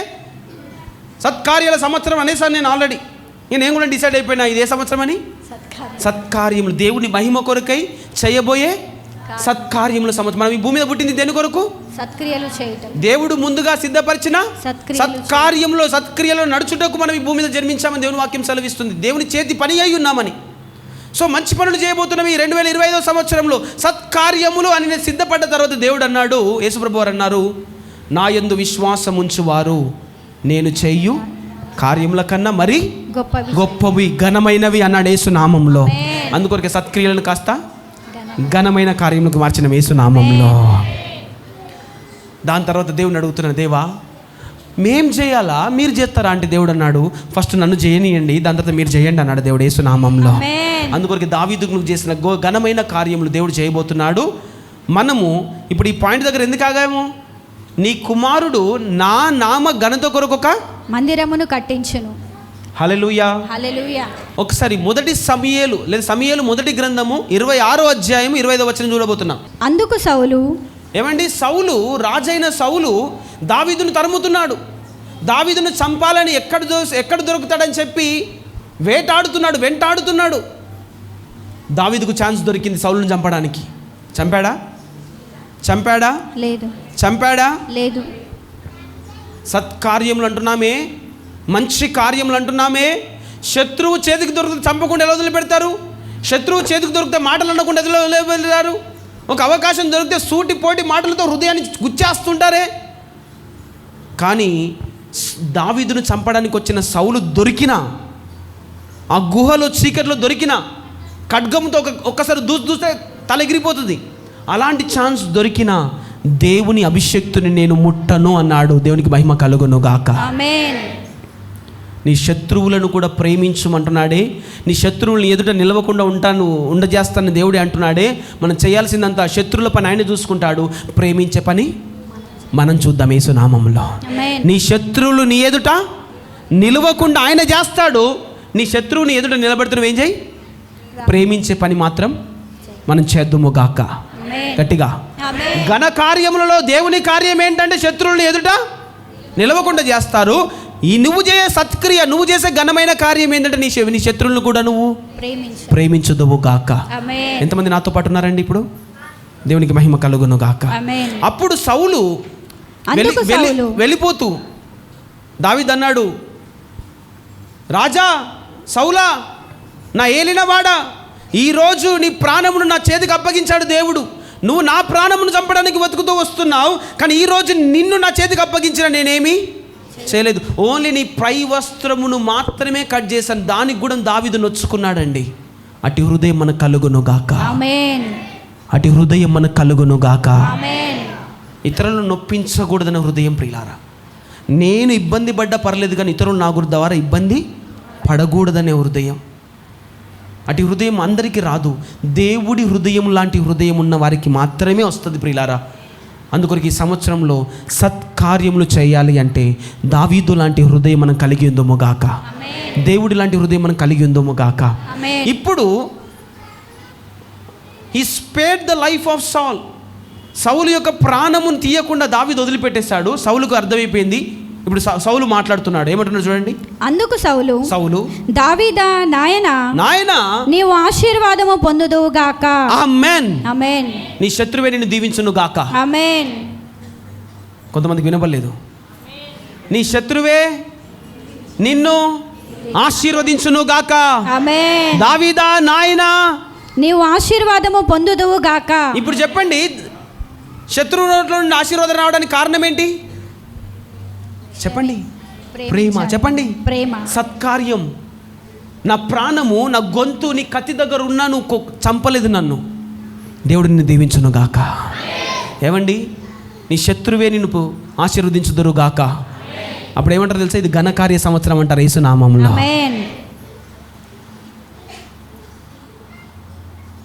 సత్కార్యాల సంవత్సరం అనేసాను నేను ఆల్రెడీ. నేను కూడా డిసైడ్ అయిపోయినా ఇదే సంవత్సరం అని. సత్కార్యములు, దేవుని మహిమ కొరకై చేయబోయే సత్కార్యముల సంవత్సరం. మనం ఈ భూమి మీద పుట్టింది దేని కొరకు? సత్క్రియలు చేయటం. దేవుడు ముందుగా సిద్ధపరిచిన సత్కార్యంలో సత్క్రియలో నడుచుటకు మనం ఈ భూమి మీద జన్మించామని దేవుని వాక్యం సెలవిస్తుంది. దేవుని చేతి పని అయి ఉన్నామని. సో మంచి పనులు చేయబోతున్నాం ఈ 2025 సంవత్సరంలో. సత్కార్యములు అని నేను సిద్ధపడ్డ తర్వాత దేవుడు అన్నాడు, యేసుప్రభు వారు అన్నారు, నా యందు విశ్వాసం ఉంచువారు నేను చేయు కార్యముల కన్నా మరి గొప్పవి ఘనమైనవి అన్నాడు యేసు నామంలో. అందుకొరకే సత్క్రియలను కాస్త ఘనమైన కార్యములకు మార్చిన యేసు నామంలో. దాని తర్వాత దేవుని అడుగుతున్నాను, దేవా మేం చేయాలా మీరు చేస్తారా అంటే దేవుడు అన్నాడు, ఫస్ట్ నన్ను చేయనియండి, దాని తర్వాత మీరు చేయండి అన్నాడు దేవుడు యేసు నామంలో. అందుకొరకు దావీదుకు చేసిన ఘనమైన కార్యములు దేవుడు చేయబోతున్నాడు. మనము ఇప్పుడు ఈ పాయింట్ దగ్గర ఎందుకు ఆగాము? నీ కుమారుడు నా నామ ఘనత కొరకు ఒక మందిరమును కట్టించును. హల్లెలూయా. హల్లెలూయా. ఒకసారి మొదటి సమూయేలు లేదా సమూయేలు మొదటి గ్రంథము 26వ అధ్యాయం 25వ వచనం చూడబోతున్నాం. అందుకు సౌలు, ఏమండి, సౌలు రాజైన సౌలు దావీదును తరుముతున్నాడు. దావీదును చంపాలని ఎక్కడ దొరుకుతాడని చెప్పి వెంటాడుతున్నాడు. దావీదుకు ఛాన్స్ దొరికింది సౌలును చంపడానికి. చంపాడా? చంపాడా? లేదు. చంపాడా? లేదు. సత్కార్యములు అంటున్నామే, మంచి కార్యములు అంటున్నామే. శత్రువు చేతికి దొరికితే చంపకుండా ఎలా వదిలిపెడతారు? శత్రువు చేతికి దొరికితే మాటలు అనకుండా ఎలా వదిలిపెడతారు? ఒక అవకాశం దొరికితే సూటి పోటీ మాటలతో హృదయాన్ని గుచ్చేస్తుంటారే. కానీ దావీదును చంపడానికి వచ్చిన సౌలు దొరికిన, ఆ గుహలో చీకట్లో దొరికిన, ఖడ్గంతో ఒక్కసారి దూస్తే తలెగిరిపోతుంది. అలాంటి ఛాన్స్ దొరికిన దేవుని అభిషేక్తుని నేను ముట్టను అన్నాడు. దేవునికి మహిమ కలుగును గాక. ఆమేన్. నీ శత్రువులను కూడా ప్రేమించమంటున్నాడే. నీ శత్రువులను ఎదుట నిలవకుండా ఉండజేస్తానని దేవుడే అంటున్నాడే. మనం చేయాల్సిందంతా శత్రువుల పని ఆయన చూసుకుంటాడు, ప్రేమించే పని మనం చూద్దాం యేసు నామములో. నీ శత్రువులు నీ ఎదుట నిలవకుండా ఆయన చేస్తాడు. నీ శత్రువుని ఎదుట నిలబెడుతున్నావు, ఏం చేయి? ప్రేమించే పని మాత్రం మనం చేద్దాము గాక. గట్టిగా. ఘన కార్యములలో దేవుని కార్యం ఏంటంటే శత్రువులను ఎదుట నిలవకుండా చేస్తారు. ఈ నువ్వు చేసే సత్క్రియ, నువ్వు చేసే ఘనమైన కార్యం ఏంటంటే నీ శత్రువులను కూడా నువ్వు ప్రేమించుదువు గాక. ఎంతమంది నాతో పాటు ఉన్నారండి? ఇప్పుడు దేవునికి మహిమ కలుగును గాక. అప్పుడు సౌలు వెళ్ళిపోతూ దావీదు అన్నాడు, రాజా సౌలా, నా ఏలినవాడా, ఈరోజు నీ ప్రాణమును నా చేతికి అప్పగించాడు దేవుడు. నువ్వు నా ప్రాణమును చంపడానికి వెతుకుతూ వస్తున్నావు, కానీ ఈరోజు నిన్ను నా చేతికి అప్పగించిన నేనేమి చేయలేదు. ఓన్లీ నీ పై వస్త్రమును మాత్రమే కట్ చేశాను. దానికి కూడా దావీదు నొచ్చుకున్నాడండి. అటు హృదయం మనకు కలుగును గాక. అటు హృదయం మనకు కలుగును గాక. ఇతరులను నొప్పించకూడదన్న హృదయం ప్రియులారా. నేను ఇబ్బంది పడ్డా పర్లేదు, కానీ ఇతరులు నా గురి ద్వారా ఇబ్బంది పడకూడదనే హృదయం. అటు హృదయం అందరికీ రాదు. దేవుడి హృదయం లాంటి హృదయం ఉన్న వారికి మాత్రమే వస్తుంది ప్రియులారా. అందుకొరకు ఈ సంవత్సరంలో సత్కార్యములు చేయాలి అంటే దావీదు లాంటి హృదయం మనం కలిగి ఉందము గాక. దేవుడి లాంటి హృదయం మనం కలిగి ఉందము గాక. ఇప్పుడు he spared the life of Saul. సౌలు యొక్క ప్రాణమును తీయకుండా దావీదు వదిలిపెట్టేశాడు. సౌలుకు అర్థమైపోయింది. ఇప్పుడు సౌలు మాట్లాడుతున్నాడు, ఏమంటున్నాడు చూడండి. అందుకు సౌలు దావీదా, నాయనా నీవు ఆశీర్వాదము పొందుదువు గాక. ఆమేన్. ఆమేన్. నీ శత్రువే నిన్ను దీవించును గాక. ఆమేన్. కొంతమందికి వినపడలేదు. నీ శత్రువే నిన్ను ఆశీర్వదించును గాక. ఆమేన్. దావీదా, నాయనా నీవు ఆశీర్వాదము పొందుదువు గాక. ఇప్పుడు చెప్పండి, శత్రువు నోట్లో నుండి ఆశీర్వాదం రావడానికి కారణం ఏంటి? చెప్పండి. ప్రేమ. చెప్పండి. ప్రేమ. సత్కార్యం. నా ప్రాణము, నా గొంతు నీ కత్తి దగ్గర ఉన్నా నువ్వు చంపలేదు నన్ను. దేవుడు నిన్ను దీవించును గాక. ఏమండి, నీ శత్రువే నిన్ను ఆశీర్వదించుదురు గాక. అప్పుడు ఏమంటారు తెలుసా? ఇది ఘనకార్య సంవత్సరం అంటారు యేసు నామములో.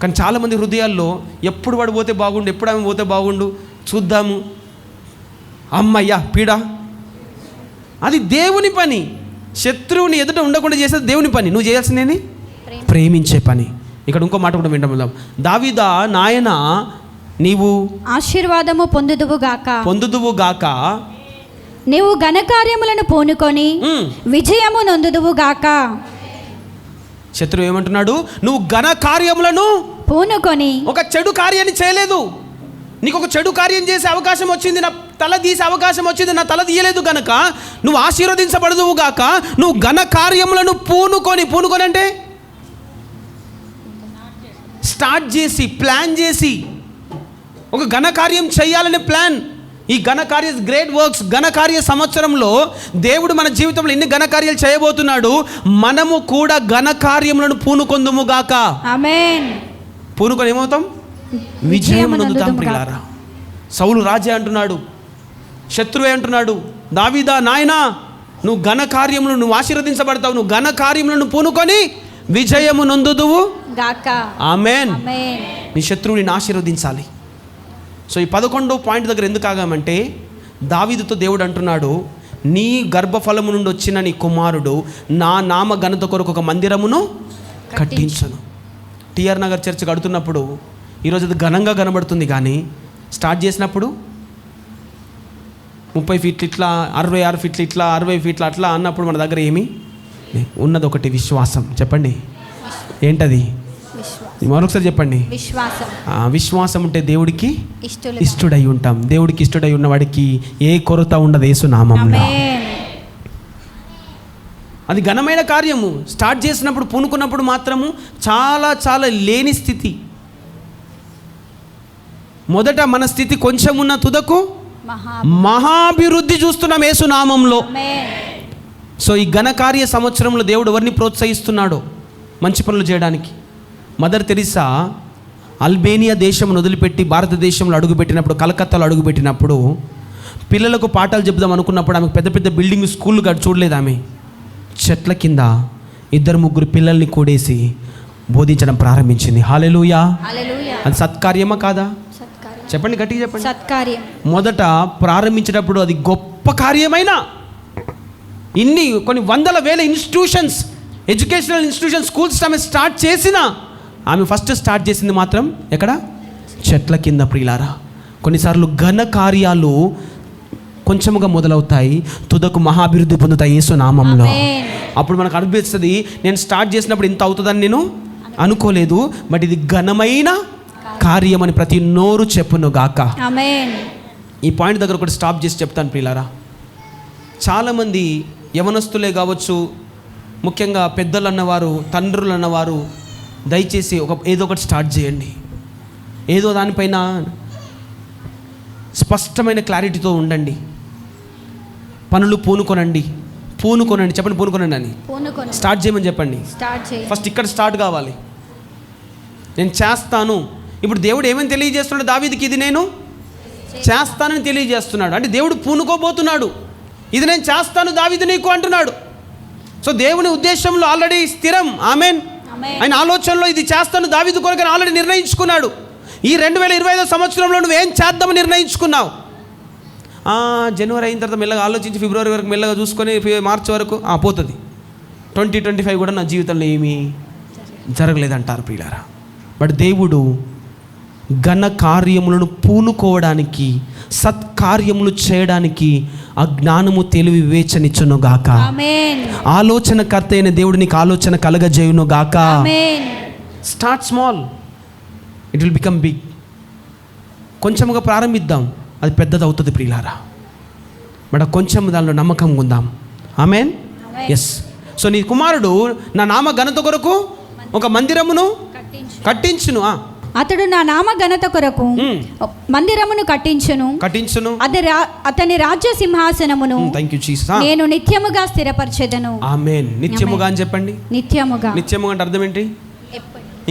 కానీ చాలామంది హృదయాల్లో ఎప్పుడు వాడు పోతే బాగుండు, ఎప్పుడు ఆమె పోతే బాగుండు, చూద్దాము, అమ్మయ్యా పీడ. అది దేవుని పని. శత్రువుని ఎదుట ఉండకుండా చేసేది దేవుని పని. నువ్వు చేయాల్సిందేని ప్రేమించే పని. ఇక్కడ ఇంకో మాట కూడా వింటాం. దావీదా, నాయనా నీవు ఆశీర్వాదము పొందుదువు గాక. నీవు ఘనకార్యములను పూనుకొని విజయము నొందుదువు గాక. శత్రువు ఏమంటున్నాడు? నువ్వు ఘన కార్యములను పూనుకొని. ఒక చెడు కార్యాన్ని చేయలేదు. నీకు ఒక చెడు కార్యం చేసే అవకాశం వచ్చింది, నా తల తీసే అవకాశం వచ్చింది, నా తల తీయలేదు గనక నువ్వు ఆశీర్వదించబడదువు గాక. నువ్వు ఘన కార్యములను పూనుకొని అంటే స్టార్ట్ చేసి, ప్లాన్ చేసి, ఒక ఘన కార్యం చేయాలనే ప్లాన్. ఈ ఘనకార్య గ్రేట్ వర్క్స్, ఘనకార్య సంవత్సరంలో దేవుడు మన జీవితంలో ఎన్ని ఘనకార్యాలు చేయబోతున్నాడు. మనము కూడా ఘనకార్యములను పూనుకొందుము గాక. ఆమేన్. పూనుకొని ఏమవుతాం? విజయం పొందుతాం ప్రియులారా. సౌలు రాజే అంటున్నాడు, శత్రువే అంటున్నాడు, దావీదా నాయనా నువ్వు ఘనకార్యములను, నువ్వు ఆశీర్వదించబడతావు, నువ్వు ఘనకార్యములను పూనుకొని విజయము నొందుదువు గాక. ఆమేన్. నీ శత్రువుని ఆశీర్వదించాలి. సో ఈ 11వ పాయింట్ దగ్గర ఎందుకు ఆగామంటే, దావీదుతో దేవుడు అంటున్నాడు, నీ గర్భఫలము నుండి వచ్చిన నీ కుమారుడు నా నామ ఘనత కొరకు ఒక మందిరమును కట్టించును. టిఆర్ నగర్ చర్చ్ కడుతున్నప్పుడు ఈరోజు అది ఘనంగా కనబడుతుంది, కానీ స్టార్ట్ చేసినప్పుడు 30 ఫీట్లు ఇట్లా, 66 ఫీట్లు ఇట్లా, 60 ఫీట్లు అట్లా అన్నప్పుడు మన దగ్గర ఏమీ ఉన్నది ఒకటి, విశ్వాసం. చెప్పండి ఏంటది? మరొకసారి చెప్పండి. విశ్వాసం. విశ్వాసం ఉంటే దేవుడికి ఇష్టలు ఇష్టడై ఉంటాం. దేవుడికి ఇష్టడై ఉన్న వాడికి ఏ కొరత ఉండదు యేసు నామములో. అది ఘనమైన కార్యము. స్టార్ట్ చేసినప్పుడు పూనుకున్నప్పుడు మాత్రము చాలా చాలా లేని స్థితి. మొదట మన స్థితి కొంచెం ఉన్న తుదకు మహాభివృద్ధి చూస్తున్నాం యేసు నామంలో. సో ఈ ఘనకార్య సంవత్సరంలో దేవుడు ఎవరిని ప్రోత్సహిస్తున్నాడో మంచి పనులు చేయడానికి. మదర్ తెరిసా అల్బేనియా దేశం వదిలిపెట్టి భారతదేశంలో అడుగుపెట్టినప్పుడు, కలకత్తాలో అడుగుపెట్టినప్పుడు పిల్లలకు పాఠాలు చెప్దాం అనుకున్నప్పుడు ఆమెకు పెద్ద పెద్ద బిల్డింగ్ స్కూళ్ళు చూడలేదు. ఆమె చెట్ల కింద 2-3 పిల్లల్ని కూడేసి బోధించడం ప్రారంభించింది. హల్లెలూయా. అది సత్కార్యమా కాదా? చెప్పండి, గట్టిగా చెప్పండి. సత్కార్యం. మొదట ప్రారంభించేటప్పుడు అది గొప్ప కార్యమైన కొన్ని వందల వేల ఇన్స్టిట్యూషన్స్, ఎడ్యుకేషనల్ ఇన్స్టిట్యూషన్, స్కూల్స్ ఆమె స్టార్ట్ చేసిన ఆమె ఫస్ట్ స్టార్ట్ చేసింది మాత్రం ఎక్కడ? చెట్ల కింద. ప్రియులారా, కొన్నిసార్లు ఘన కార్యాలు కొంచెముగా మొదలవుతాయి, తుదకు మహాభివృద్ధి పొందుతాయి యేసు నామంలో. అప్పుడు మనకు అనిపిస్తుంది, నేను స్టార్ట్ చేసినప్పుడు ఇంత అవుతుందని నేను అనుకోలేదు, బట్ ఇది ఘనమైన కార్యం అని ప్రతి నోరు చెప్పును గాక. ఈ పాయింట్ దగ్గర ఒకటి స్టాప్ చేసి చెప్తాను ప్రియులారా. చాలామంది యవనస్తులే కావచ్చు, ముఖ్యంగా పెద్దలు అన్నవారు, తండ్రులు అన్నవారు, దయచేసి ఏదో ఒకటి స్టార్ట్ చేయండి. ఏదో దానిపైన స్పష్టమైన క్లారిటీతో ఉండండి. పనులు పూనుకొనండి. చెప్పండి, పూనుకొనండి అని. స్టార్ట్ చేయమని చెప్పండి. ఫస్ట్ ఇక్కడ స్టార్ట్ కావాలి. నేను చేస్తాను. ఇప్పుడు దేవుడు ఏమని తెలియజేస్తున్నాడు దావీదుకి? ఇది నేను చేస్తానని తెలియజేస్తున్నాడు. అంటే దేవుడు పూనుకోబోతున్నాడు. ఇది నేను చేస్తాను దావీదు నీకు అంటున్నాడు. సో దేవుని ఉద్దేశంలో ఆల్రెడీ స్థిరం. ఆమెన్. ఆయన ఆలోచనలో ఇది చేస్తాను దావీదు కొరకు ఆల్రెడీ నిర్ణయించుకున్నాడు. ఈ 2025 సంవత్సరంలో నువ్వేం చేద్దామని నిర్ణయించుకున్నావు? జనవరి అయిన తర్వాత మెల్లగా ఆలోచించి ఫిబ్రవరి వరకు మెల్లగా చూసుకొని మార్చి వరకు పోతుంది. 2025 కూడా నా జీవితంలో ఏమీ జరగలేదంటారు ప్రియులారా. బట్ దేవుడు ఘన కార్యములను పూనుకోవడానికి, సత్కార్యములు చేయడానికి ఆ జ్ఞానము, తెలివి, వివేచనిచ్చును గాక. ఆలోచనకర్త అయిన దేవుడు నీకు ఆలోచన కలగజేయును గాక. Start small, it will become big. కొంచెముగా ప్రారంభిద్దాం, అది పెద్దది అవుతుంది ప్రియులారా. బట్ కొంచెం దానిలో నమ్మకంగా ఉందాం. ఆమేన్. ఎస్. సో నీ కుమారుడు నా నామ ఘనత కొరకు ఒక మందిరమును కట్టించును. అతడు నా నామ ఘనత కొరకు మందిరమును కట్టించును. అతని రాజ్య సింహాసనమును నేను నిత్యముగా స్థిరపరచెదను. ఆమేన్. నిత్యముగా అని చెప్పండి. నిత్యముగా అంటే అర్థం ఏంటి?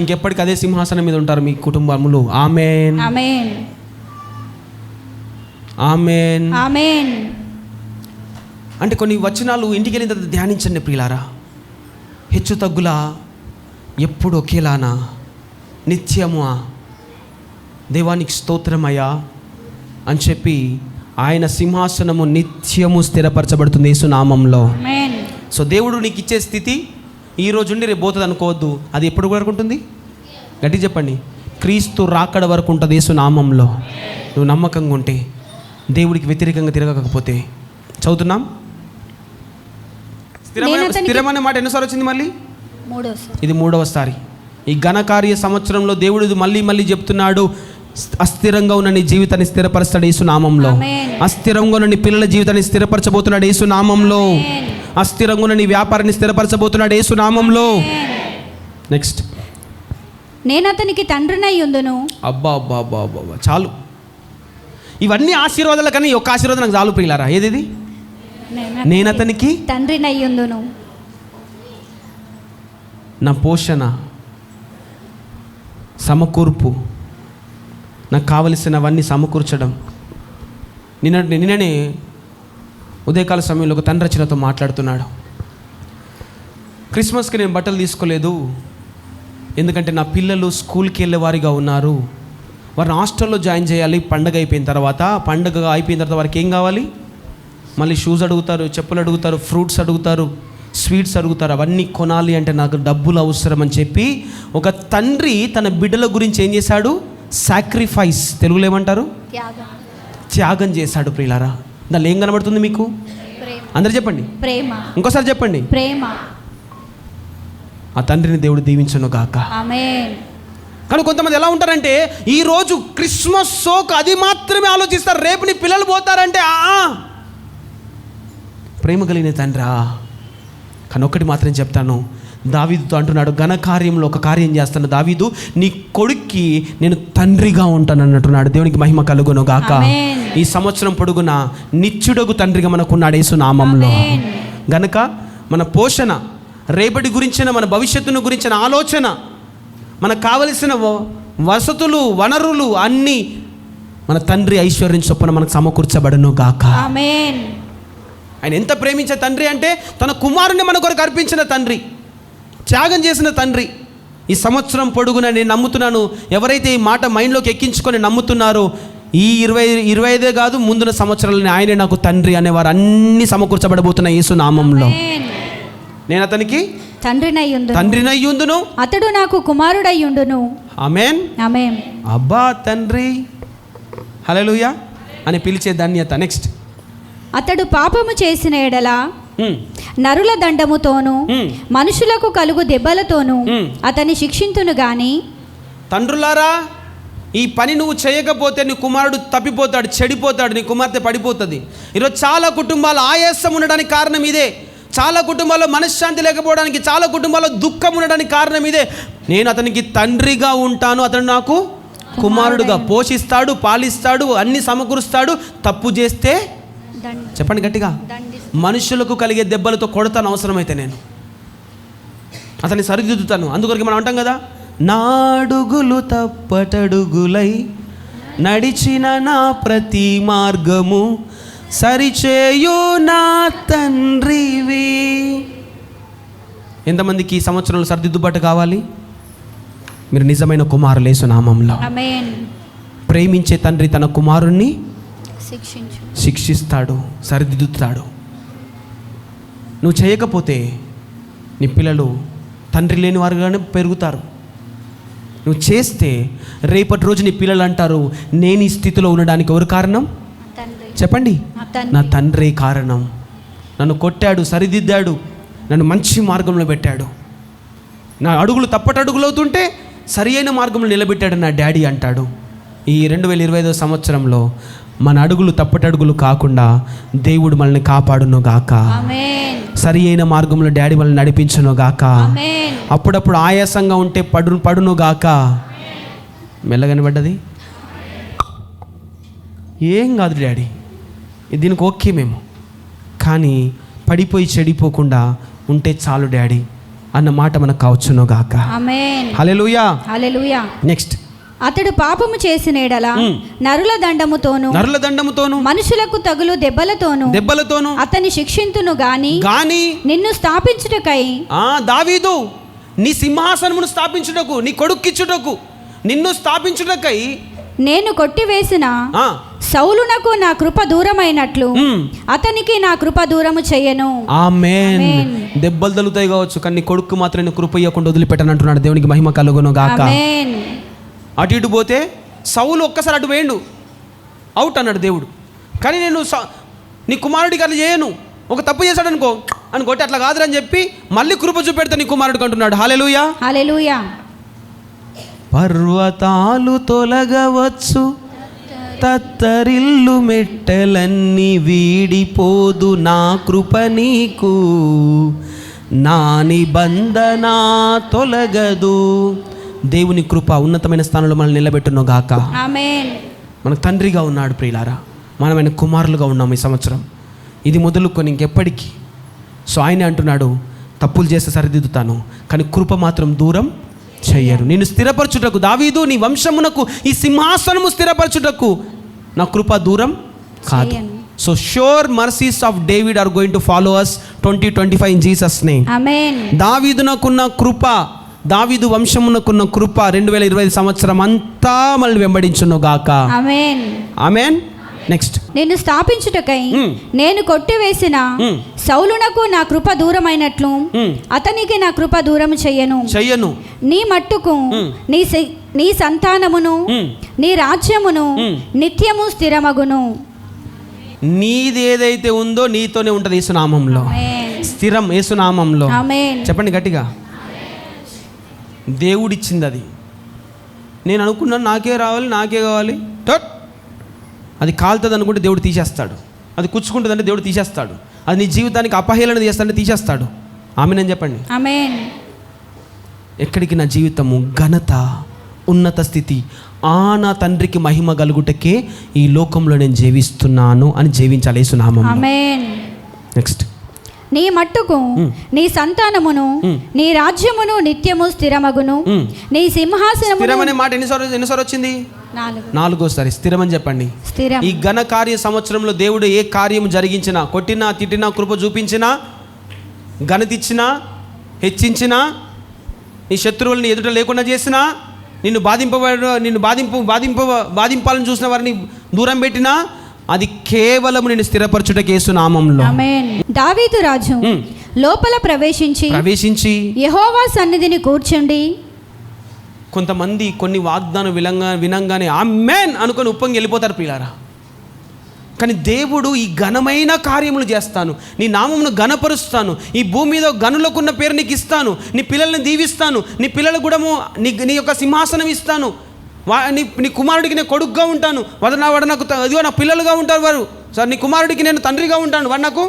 ఇంకెప్పటికి అదే సింహాసనం మీద ఉంటారు మీ కుటుంబములు. ఆమేన్. ఆమేన్. ఆమేన్. ఆమేన్. అంటే కొన్ని వచనాలు ఇంటికి వెళ్ళిన తర్వాత ధ్యానించండి ప్రియులారా. హెచ్చు తగ్గులా, ఎప్పుడు ఒకేలానా, నిత్యము దేవానికి స్తోత్రమయ్యా అని చెప్పి ఆయన సింహాసనము నిత్యము స్థిరపరచబడుతుంది యేసు నామంలో. సో దేవుడు నీకు ఇచ్చే స్థితి ఈ రోజు ఉండి రేపు పోతుంది అనుకోవద్దు. అది ఎప్పుడు వరకు ఉంటుంది? గట్టి చెప్పండి. క్రీస్తు రాకడ వరకు ఉంటుంది యేసు నామంలో. నువ్వు నమ్మకంగా ఉంటే, దేవుడికి వ్యతిరేకంగా తిరగకపోతే. చదువుతున్నాం. స్థిరమైన మాట ఎన్నోసారి వచ్చింది? మళ్ళీ ఇది 3వసారి. ఈ ఘనకార్య సంవత్సరంలో దేవుడు మళ్ళీ చెప్తున్నాడు, అస్థిరంగా ఉన్న నీ జీవితాన్ని స్థిరపరుస్తాడు యేసు నామంలో. అస్థిరంగా ఉన్న నీ పిల్లల జీవితాన్ని స్థిరపరచబోతున్నాడు యేసు నామంలో. అస్థిరంగా ఉన్న నీ వ్యాపారాన్ని స్థిరపరచబోతున్నాడు యేసు నామంలో. నెక్స్ట్, నేను అతనికి తండ్రినై యుందును. అబ్బా, చాలు. ఇవన్నీ ఆశీర్వాదాల కన్నా ఈ ఒక్క ఆశీర్వాదం నాకు చాలు ప్రియులారా. ఏది? నేను అతనికి తండ్రినై యుందును. నా పోషణ, సమకూర్పు, నాకు కావలసినవన్నీ సమకూర్చడం. నిన్ననే ఉదయకాల సమయంలో ఒక తండ్రి రచనతో మాట్లాడుతున్నాడు. క్రిస్మస్కి నేను బట్టలు తీసుకోలేదు, ఎందుకంటే నా పిల్లలు స్కూల్కి వెళ్ళేవారిగా ఉన్నారు. వారిని హాస్టల్లో జాయిన్ చేయాలి పండగ అయిపోయిన తర్వాత. పండగ అయిపోయిన తర్వాత వారికి ఏం కావాలి? మళ్ళీ షూస్ అడుగుతారు, చెప్పులు అడుగుతారు, ఫ్రూట్స్ అడుగుతారు, స్వీట్స్ అడుగుతారు. అవన్నీ కొనాలి అంటే నాకు డబ్బులు అవసరం అని చెప్పి ఒక తండ్రి తన బిడ్డల గురించి ఏం చేశాడు? సాక్రిఫైస్, తెలుగులో ఏమంటారు? త్యాగం చేశాడు ప్రియులారా. దానిలో ఏం కనబడుతుంది మీకు? అందరు చెప్పండి. ప్రేమ. ఇంకోసారి చెప్పండి. ప్రేమ. ఆ తండ్రిని దేవుడు దీవించును గాక. ఆమేన్. కానీ కొంతమంది ఎలా ఉంటారంటే ఈరోజు క్రిస్మస్ సోక్ అది మాత్రమే ఆలోచిస్తారు, రేపు నీ పిల్లలు పోతారంటే ప్రేమ కలిగిన తండ్రా. కానీ ఒకటి మాత్రం చెప్తాను, దావీదుతో అంటున్నాడు, ఘనకార్యంలో ఒక కార్యం చేస్తాను దావీదు, నీ కొడుక్కి నేను తండ్రిగా ఉంటాను అంటున్నాడు. దేవునికి మహిమ కలుగును గాక. ఈ సంవత్సరం పొడుగున నిత్యుడగు తండ్రిగా మనకున్నాడు యేసు నామంలో. గనక మన పోషణ, రేపటి గురించిన, మన భవిష్యత్తును గురించిన ఆలోచన, మనకు కావలసిన వసతులు, వనరులు అన్నీ మన తండ్రి ఐశ్వర్యం చొప్పున మనకు సమకూర్చబడును గాక. ఆయన ఎంత ప్రేమించే తండ్రి అంటే తన కుమారుని మన కొరకు అర్పించిన తండ్రి, త్యాగం చేసిన తండ్రి. ఈ సంవత్సరం పొడుగున నేను నమ్ముతున్నాను, ఎవరైతే ఈ మాట మైండ్లోకి ఎక్కించుకొని నమ్ముతున్నారో ఈ 25 కాదు ముందున్న సంవత్సరాలని ఆయనే నాకు తండ్రి అనేవారు అన్నీ సమకూర్చబడబోతున్న యేసు నామంలో. నేను అతనికి తండ్రినయ్యుందును, అతడు నాకు కుమారుడయ్యుండును. ఆమేన్ ఆమేన్. అబ్బా తండ్రి హల్లెలూయా అని పిలిచే ధన్యత. నెక్స్ట్, అతడు పాపము చేసిన ఎడల నరుల దండముతోనూ మనుషులకు కలుగు దెబ్బలతోనూ అతన్ని శిక్షింతును గాని. తండ్రులారా, ఈ పని నువ్వు చేయకపోతే నీ కుమారుడు తప్పిపోతాడు, చెడిపోతాడు, నీ కుమార్తె పడిపోతుంది. ఈరోజు చాలా కుటుంబాలు ఆయాసం ఉండడానికి కారణం ఇదే. చాలా కుటుంబాల్లో మనశ్శాంతి లేకపోవడానికి, చాలా కుటుంబాల్లో దుఃఖం ఉండడానికి కారణం ఇదే. నేను అతనికి తండ్రిగా ఉంటాను, అతను నాకు కుమారుడుగా పోషిస్తాడు, పాలిస్తాడు, అన్ని సమకూరుస్తాడు. తప్పు చేస్తే చెప్పండి గట్టిగా, మనుషులకు కలిగే దెబ్బలతో కొడతాను, అవసరమైతే నేను అతన్ని సరిదిద్దుతాను. అందుకొరకు మనం అంటాం కదా, నాడుగులు తప్పటడుగులై నడిచిన నా ప్రతి మార్గము సరిచేయు నా తండ్రివి. ఎంతమందికి ఈ సంవత్సరంలో సరిదిద్దుబాటు కావాలి? మీరు నిజమైన కుమారులు యేసు నామములో. ప్రేమించే తండ్రి తన కుమారుణ్ణి శిక్షిస్తాడు, సరిదిద్దుతాడు. నువ్వు చేయకపోతే నీ పిల్లలు తండ్రి లేని వారుగానే పెరుగుతారు. నువ్వు చేస్తే రేపటి రోజు నీ పిల్లలు అంటారు, నేను ఈ స్థితిలో ఉండడానికి ఎవరు కారణం? చెప్పండి, నా తండ్రే కారణం. నన్ను కొట్టాడు, సరిదిద్దాడు, నన్ను మంచి మార్గంలో పెట్టాడు, నా అడుగులు తప్పటడుగులు అవుతుంటే సరి అయిన మార్గంలో నిలబెట్టాడు నా డాడీ అంటాడు. ఈ 2025 సంవత్సరంలో మన అడుగులు తప్పటడుగులు కాకుండా దేవుడు మనల్ని కాపాడును గాక. సరి అయిన మార్గంలో డాడీ మనల్ని నడిపించును గాక. అప్పుడప్పుడు ఆయాసంగా ఉంటే పడును గాక. మెల్లగాని పడ్డది ఏం కాదు డాడీ, దీనికి ఓకే మేము, కానీ పడిపోయి చెడిపోకుండా ఉంటే చాలు డాడీ అన్న మాట మనకు కావచ్చును గాక. హల్లెలూయా. హల్లెలూయా. నెక్స్ట్, అతడు పాపము చేసిన ఎడల నరుల దండముతోను మనుషులకు తగులు దెబ్బలతోను అతని శిక్షింతును గాని నిన్ను స్థాపించుటకై. దావీదు, నీ సింహాసనమును స్థాపించుటకు, నీ కొడుక్కిచ్చుటకు, నిన్ను స్థాపించుటకై నేను కొట్టివేసిన సౌలునకు నా కృప దూరమైనట్లు అతనికి నా కృప దూరము చెయ్యను. ఆమేన్. దెబ్బలు తగులుతాయి కావచ్చు, కానీ నీ కొడుకు మాత్రం నేను కృప ఇవ్వకుండా వదిలిపెట్టను అంటున్నాడు. దేవునికి మహిమ కలుగును గాక. అటు ఇటు పోతే సౌలు ఒక్కసారి అటు వేయండు, అవుట్ అన్నాడు దేవుడు. కానీ నేను నీ కుమారుడికి అట్లా చేయను, ఒక తప్పు చేశాడు అనుకోటి అట్లా కాదురని చెప్పి మళ్ళీ కృప చూపెడతా నీ కుమారుడికి అంటున్నాడు. హల్లెలూయా. హల్లెలూయా. పర్వతాలు తొలగవచ్చు, తత్తరిల్లు మెట్టలన్నీ వీడిపోదు, నా కృప నీకు, నా నిబంధన తొలగదు. దేవుని కృప ఉన్నతమైన స్థానంలో మనల్ని నిలబెట్టును గాక. ఆమేన్. మనకు తండ్రిగా ఉన్నాడు ప్రియులారా, మనమైన కుమారులుగా ఉన్నాం ఈ సంవత్సరం. ఇది మొదలుకొని ఇంకెప్పటికీ. సో ఆయన అంటున్నాడు, తప్పులు చేస్తే సరిదిద్దుతాను, కానీ కృప మాత్రం దూరం చెయ్యరు. నేను స్థిరపరచుటకు, దావీదు నీ వంశమునకు ఈ సింహాసనము స్థిరపరచుటకు నా కృప దూరం కాదు. So sure mercies of David are going to follow us 2025 in Jesus name. ఆమేన్. దావీదునకున్న కృప, దావీదు వంశమునకున్న కృప 2025 సంవత్సరం అంతా మనల్ని వెంబడించును గాక. ఆమేన్. ఆమేన్. నెక్స్ట్, నేను స్థాపించుటకై నేను కొట్టివేసిన సౌలునకు నా కృప దూరమైనట్లు అతనికి నా కృప దూరం చెయ్యను. నీ మట్టుకు నీ సంతానమును నీ రాజ్యమును నిత్యము స్థిరమగును. నీది ఏదైతే ఉందో నీతోనే ఉంటుంది యేసునామంలో. స్థిరం యేసునామంలో. చెప్పండి గట్టిగా. దేవుడిచ్చింది అది. నేను అనుకున్నాను నాకే రావాలి, నాకే కావాలి, అది కాలుతుంది అనుకుంటే దేవుడు తీసేస్తాడు. అది కుచ్చుకుంటుందంటే దేవుడు తీసేస్తాడు. అది నీ జీవితానికి అపహేళన చేస్తాడంటే తీసేస్తాడు. ఆమేన్ చెప్పండి. ఆమేన్. ఎక్కడికి నా జీవితము ఘనత, ఉన్నత స్థితి, నా తండ్రికి మహిమ కలుగుటకే ఈ లోకంలో నేను జీవిస్తున్నాను అని జీవించాలి యేసు నామములో. ఆమేన్. నెక్స్ట్, నీ మట్టుకు నీ సంతానమును నీ రాజ్యమును నిత్యము స్థిరమగును, నీ సింహాసనము. స్థిరమనే మాట ఎన్నిసార్లు వచ్చింది? 4 స్థిరమని చెప్పండి. ఈ ఘన కార్య సంవత్సరంలో దేవుడు ఏ కార్యం జరిగించినా, కొట్టినా, తిట్టినా, కృప చూపించినా, ఘనతిచ్చినా, హెచ్చించినా, నీ శత్రువుల్ని ఎదుట లేకుండా చేసినా, నిన్ను బాధింపాలని చూసిన వారిని దూరం పెట్టినా, అది కేవలం నిన్ను స్థిరపరచుటకు యేసు నామములో. ఆమేన్. దావీదు రాజు లోపల ప్రవేశించి యెహోవా సన్నిధిని కూర్చుండి. కొంతమంది కొన్ని వాగ్దానం వినంగానే ఆమేన్ అనుకొని ఉప్పొంగి వెళ్ళిపోతారు ప్రియులారా. కానీ దేవుడు ఈ ఘనమైన కార్యములు చేస్తాను, నీ నామమును ఘనపరుస్తాను, ఈ భూమి మీద గనులకున్న పేరు నీకు ఇస్తాను, నీ పిల్లల్ని దీవిస్తాను, నీ పిల్లల గుడము నీ యొక్క సింహాసనం ఇస్తాను, నీ కుమారుడికి నేను కొడుకుగా ఉంటాను, వాడు నాకు అదిగో నా పిల్లలుగా ఉంటారు, వారు సార్ నీ కుమారుడికి నేను తండ్రిగా ఉంటాను, వాడు నాకు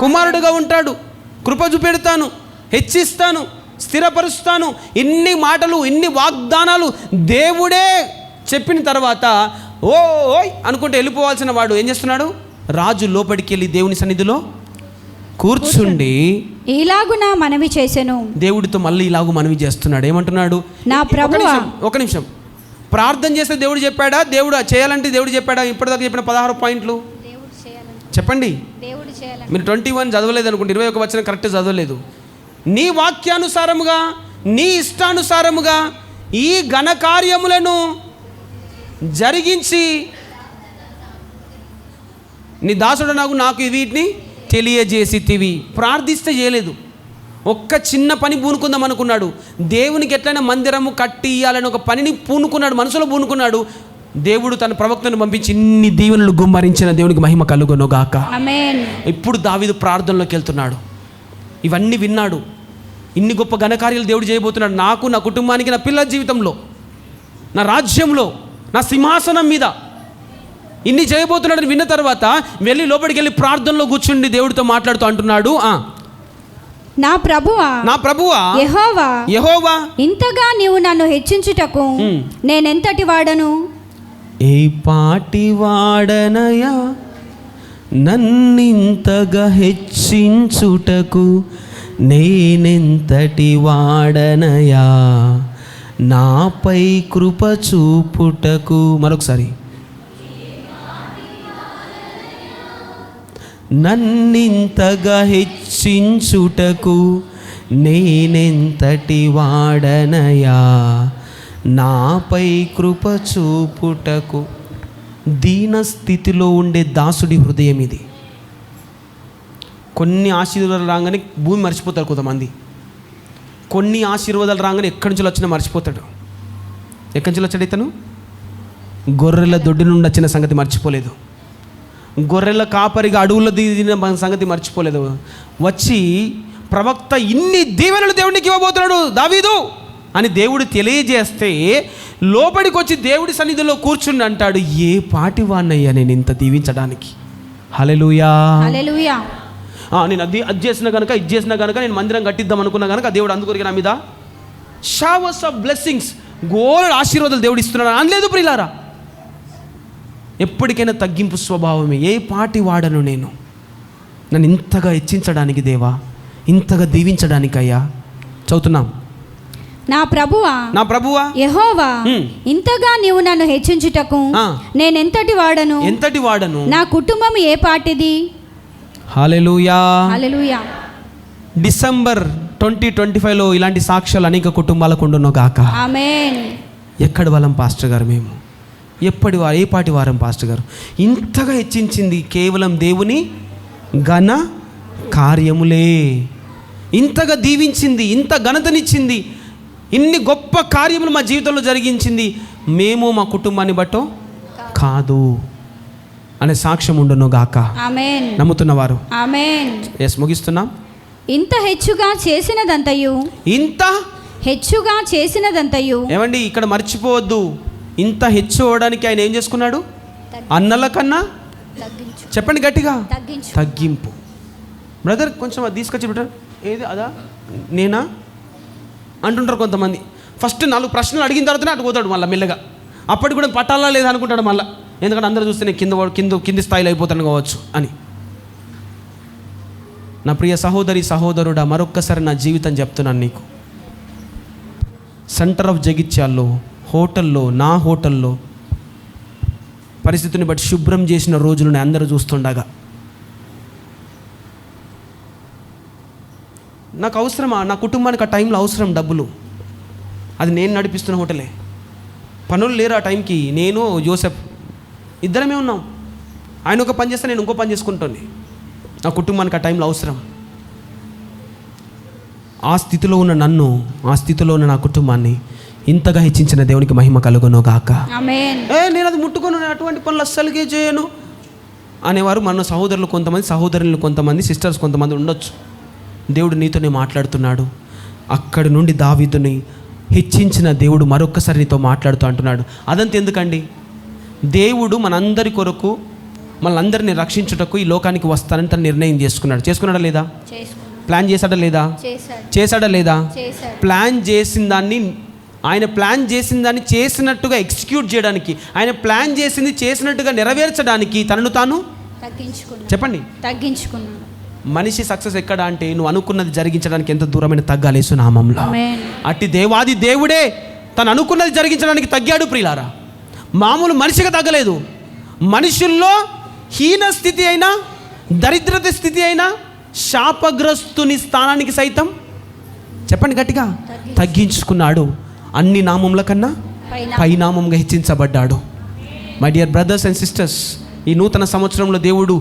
కుమారుడుగా ఉంటాడు, కృప చూపెడతాను, హెచ్చిస్తాను, స్థిరపరుస్తాను. ఇన్ని మాటలు, ఇన్ని వాగ్దానాలు దేవుడే చెప్పిన తర్వాత ఓయ్ అనుకుంటే వెళ్ళిపోవాల్సిన వాడు ఏం చేస్తున్నాడు? రాజు లోపలికి వెళ్ళి దేవుని సన్నిధిలో కూర్చుండి ఇలాగున మనవి చేసెను. దేవుడితో మళ్ళీ ఇలాగూ మనవి చేస్తున్నాడు. ఏమంటున్నాడు? నా ప్రభువా. ఒక నిమిషం. ప్రార్థన చేస్తే దేవుడు చెప్పాడా? దేవుడు చేయాలంటే దేవుడు చెప్పాడా? ఇప్పటిదాకా చెప్పిన 16 పాయింట్లు చెప్పండి. మీరు 21 చదవలేదు అనుకుంటే, 21 వచనం కరెక్ట్ చదవలేదు. నీ వాక్యానుసారముగా, నీ ఇష్టానుసారముగా ఈ ఘన కార్యములను జరిగించి నీ దాసుడు నాకు వీటిని తెలియజేసితివి. ప్రార్థిస్తే చేయలేదు, ఒక్క చిన్న పని పూనుకుందాం అనుకున్నాడు. దేవునికి ఎట్లయినా మందిరము కట్టి ఇయ్యాలని ఒక పనిని పూనుకున్నాడు, మనసులో పూనుకున్నాడు. దేవుడు తన ప్రవక్తను పంపించి ఇన్ని దీవెనలు గుమ్మరించిన దేవునికి మహిమ కలుగును గాక. ఆమేన్. ఇప్పుడు దావీదు ప్రార్థనలోకి వెళ్తున్నాడు. ఇవన్నీ విన్నాడు. ఇన్ని గొప్ప ఘనకార్యాలు దేవుడు చేయబోతున్నాడు నాకు, నా కుటుంబానికి, నా పిల్లల జీవితంలో, నా రాజ్యంలో, నా సింహాసనం మీద ఇన్ని చేయబోతున్నాడని విన్న తర్వాత వెళ్ళి లోపలికి వెళ్ళి ప్రార్థనలో కూర్చుండి దేవుడితో మాట్లాడుతూ అంటున్నాడు, నా ప్రభువా యెహోవా, ఇంతగా నీవు నన్ను హెచ్చించుటకు నేనెంతటి వాడను? ఏ పాటి వాడనయా నన్నింతగా హెచ్చించుటకు నేనెంతటి వాడనయా, నాపై కృప చూపుటకు. మరొకసారి, నన్నింతగా హెచ్చించుటకు నేనెంతటి వాడనయా, నాపై కృప చూపుటకు. దీన స్థితిలో ఉండే దాసుడి హృదయం ఇది. కొన్ని ఆశీర్వాదాలు రాగానే భూమి మర్చిపోతారు కొంతమంది. కొన్ని ఆశీర్వాదాలు రాగానే ఎక్కడి నుంచి వచ్చినా మర్చిపోతాడు. ఎక్కడి నుంచి వచ్చాడు ఇతను? గొర్రెల దొడ్డి నుండి వచ్చిన సంగతి మర్చిపోలేదు. గొర్రెల కాపరిగా అడవుల్లో దిగిన సంగతి మర్చిపోలేదు. వచ్చి ప్రవక్త ఇన్ని దీవెనలు దేవుడికి ఇవ్వబోతున్నాడు దావీదు అని దేవుడు తెలియజేస్తే లోపలికి వచ్చి దేవుడి సన్నిధిలో కూర్చుని అంటాడు, ఏ పాటి వాణ్ణయ్యా నేను ఇంత దీవించడానికి. హల్లెలూయా, హల్లెలూయా. నేను అది చేసిన కనుక, ఇది చేసిన కనుక, నేను మందిరం కట్టిద్దాం అనుకున్నా కనుక దేవుడు అందుకొరికి నా మీద షవర్స్ ఆఫ్ బ్లెస్సింగ్స్, గోల్డ్ ఆశీర్వాదాలు దేవుడు ఇస్తున్నాడు అనలేదు ప్రియులారా. ఎప్పటికైనా తగ్గింపు స్వభావమే. ఏ పాటి వాడను నేను, నన్ను ఇంతగా హెచ్చించడానికి దేవా, ఇంతగా దీవించడానికయ్యా. చదువుతున్నాం. నా ప్రభువా యెహోవా, ఇంతగా నీవు నన్ను హెచ్చించుటకు నేనెంతటి వాడను, నా కుటుంబం ఏ పాటిది. హల్లెలూయా, హల్లెలూయా. డిసెంబర్ 2025లో ఇలాంటి సాక్ష్యాలు అనేక కుటుంబాలకు ఉండును గాక. ఆమేన్. ఎక్కడి వాళ్ళం పాస్టర్ గారు మేము? ఏ పాటి వారం పాస్టర్ గారు? ఇంతగా హెచ్చించింది కేవలం దేవుని ఘన కార్యములే. ఇంతగా దీవించింది, ఇంత ఘనతనిచ్చింది, ఇన్ని గొప్ప కార్యములు మా జీవితంలో జరిగించింది మేము మా కుటుంబాన్ని బట్టో కాదు అనే సాక్ష్యం ఉండును గాక. ఆమేన్. నమ్ముతున్నవారు ఆమేన్. ముగిస్తున్నాం. ఇంత హెచ్చుగా చేసినదంతయు, ఇంత హెచ్చుగా చేసినదంతయు. ఏమండి, ఇక్కడ మర్చిపోవద్దు, ఇంత హెచ్చు అవడానికి ఆయన ఏం చేసుకున్నాడు? అన్నల కన్నా చెప్పండి గట్టిగా, తగ్గింపు. బ్రదర్ కొంచెం అది తీసుకొచ్చి బ్రదర్, ఏది అదా నేనా అంటుంటారు కొంతమంది. ఫస్ట్ 4 ప్రశ్నలు అడిగిన తర్వాతనే అటు పోతాడు మళ్ళీ మెల్లగా. అప్పటికి కూడా పట్టాలా లేదా అనుకుంటాడు మళ్ళీ, ఎందుకంటే అందరూ చూస్తే నేను కింది స్థాయిలో అయిపోతాను కావచ్చు అని. నా ప్రియ సహోదరి సహోదరుడా, మరొక్కసారి నా జీవితం చెప్తున్నాను నీకు. సెంటర్ ఆఫ్ జగిత్యాల్లో నా హోటల్లో పరిస్థితిని బట్టి శుభ్రం చేసిన రోజులను అందరూ చూస్తుండగా నాకు అవసరమా? నా కుటుంబానికి ఆ టైంలో అవసరం డబ్బులు. అది నేను నడిపిస్తున్న హోటలే, పనులు లేరు ఆ టైంకి. నేను జోసెఫ్ ఇద్దరమే ఉన్నాం. ఆయన ఒక పని చేస్తే నేను ఇంకో పని చేసుకుంటాను. నా కుటుంబానికి ఆ టైంలో అవసరం. ఆ స్థితిలో ఉన్న నన్ను, ఆ స్థితిలో ఉన్న నా కుటుంబాన్ని ఇంతగా హెచ్చించిన దేవునికి మహిమ కలుగును గాక. ఆమేన్. నేను అది ముట్టుకోను, అటువంటి పనులు అస్సలుగే చేయను అనేవారు మన సహోదరులు కొంతమంది, సహోదరులు కొంతమంది, సిస్టర్స్ కొంతమంది ఉండొచ్చు. దేవుడు నీతోనే మాట్లాడుతున్నాడు. అక్కడి నుండి దావీదుని హెచ్చించిన దేవుడు మరొక్కసారి నీతో మాట్లాడుతూ అంటున్నాడు. అదంతా ఎందుకండి? దేవుడు మనందరి కొరకు, మనందరినీ రక్షించుటకు ఈ లోకానికి వస్తానని తను నిర్ణయం చేసుకున్నాడా లేదా? ప్లాన్ చేశాడా లేదా? చేశాడా లేదా? ప్లాన్ చేసిన దాన్ని, ఆయన ప్లాన్ చేసిన దాన్ని చేసినట్టుగా ఎగ్జిక్యూట్ చేయడానికి, ఆయన ప్లాన్ చేసింది చేసినట్టుగా నెరవేర్చడానికి తనను తాను చెప్పండి తగ్గించుకున్నాడు. మనిషి సక్సెస్ ఎక్కడ అంటే, నువ్వు అనుకున్నది జరిగించడానికి ఎంత దూరమైన తగ్గాలి యేసు నామములో. అట్టి దేవాది దేవుడే తను అనుకున్నది జరిగించడానికి తగ్గాడు ప్రియులారా. మామూలు మనిషిగా తగ్గలేదు. మనుషుల్లో హీన స్థితి అయినా, దరిద్రత స్థితి అయినా, శాపగ్రస్తుని స్థానానికి సైతం చెప్పండి గట్టిగా తగ్గించుకున్నాడు. అన్ని నామముల కన్నా పైనామంగా హెచ్చించబడ్డాడు. My dear brothers and sisters, ఈ నూతన సంవత్సరంలో దేవుడు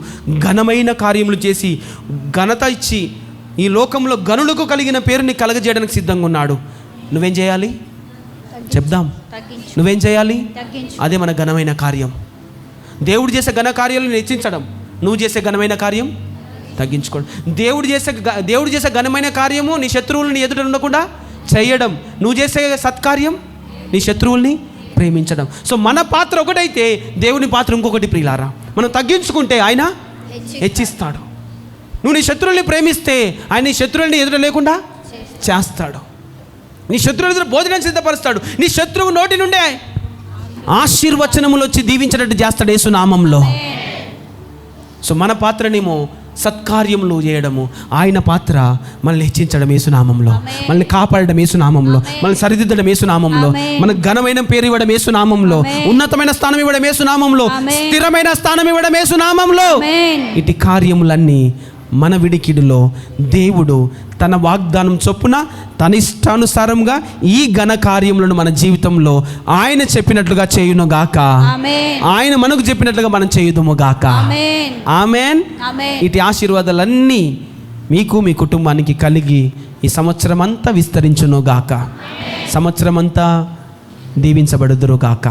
ఘనమైన కార్యములు చేసి ఘనత ఇచ్చి ఈ లోకంలో గనులకు కలిగిన పేరుని కలగజేయడానికి సిద్ధంగా ఉన్నాడు. నువ్వేం చేయాలి చెప్దాం? నువ్వేం చేయాలి? అదే మన ఘనమైన కార్యం. దేవుడు చేసే ఘన కార్యాలను హెచ్చించడం, నువ్వు చేసే ఘనమైన కార్యం తగ్గించుకోవడం. దేవుడు చేసే ఘనమైన కార్యము నీ శత్రువులని ఎదుట ఉండకుండా చేయడం, నువ్వు చేసే సత్కార్యం నీ శత్రువుల్ని ప్రేమించడం. సో మన పాత్ర ఒకటైతే దేవుని పాత్ర ఇంకొకటి ప్రియులారా. మనం తగ్గించుకుంటే ఆయన హెచ్చిస్తాడు. నువ్వు నీ శత్రువుల్ని ప్రేమిస్తే ఆయన నీ శత్రువుల్ని ఎదుట లేకుండా చేస్తాడు. నీ శత్రువుల ఎదుట భోజనం సిద్ధపరుస్తాడు. నీ శత్రువు నోటి నుండే ఆశీర్వచనములు వచ్చి దీవించినట్టు చేస్తాడు యేసు నామంలో. సో మన పాత్రనేమో సత్కార్యములు చేయడము, ఆయన పాత్ర మనల్ని హెచ్చించడం యేసునామంలో, మనల్ని కాపాడడం యేసునామంలో, మనల్ని సరిదిద్దడం యేసునామంలో, మనకు ఘనమైన పేరు ఇవ్వడం యేసునామంలో, ఉన్నతమైన స్థానం ఇవ్వడం యేసునామంలో, స్థిరమైన స్థానం ఇవ్వడం యేసునామంలో. ఇటు కార్యములన్నీ మన విడికిడిలో దేవుడు తన వాగ్దానం చొప్పున తన ఇష్టానుసారంగా ఈ ఘన కార్యములను మన జీవితంలో ఆయన చెప్పినట్లుగా చేయును గాక. ఆయన మనకు చెప్పినట్లుగా మనం చేయుదుము గాక. ఆమేన్. ఇటు ఆశీర్వాదాలన్నీ మీకు మీ కుటుంబానికి కలిగి ఈ సంవత్సరం అంతా విస్తరించును గాక. సంవత్సరం అంతా దీవించబడుదురు గాక.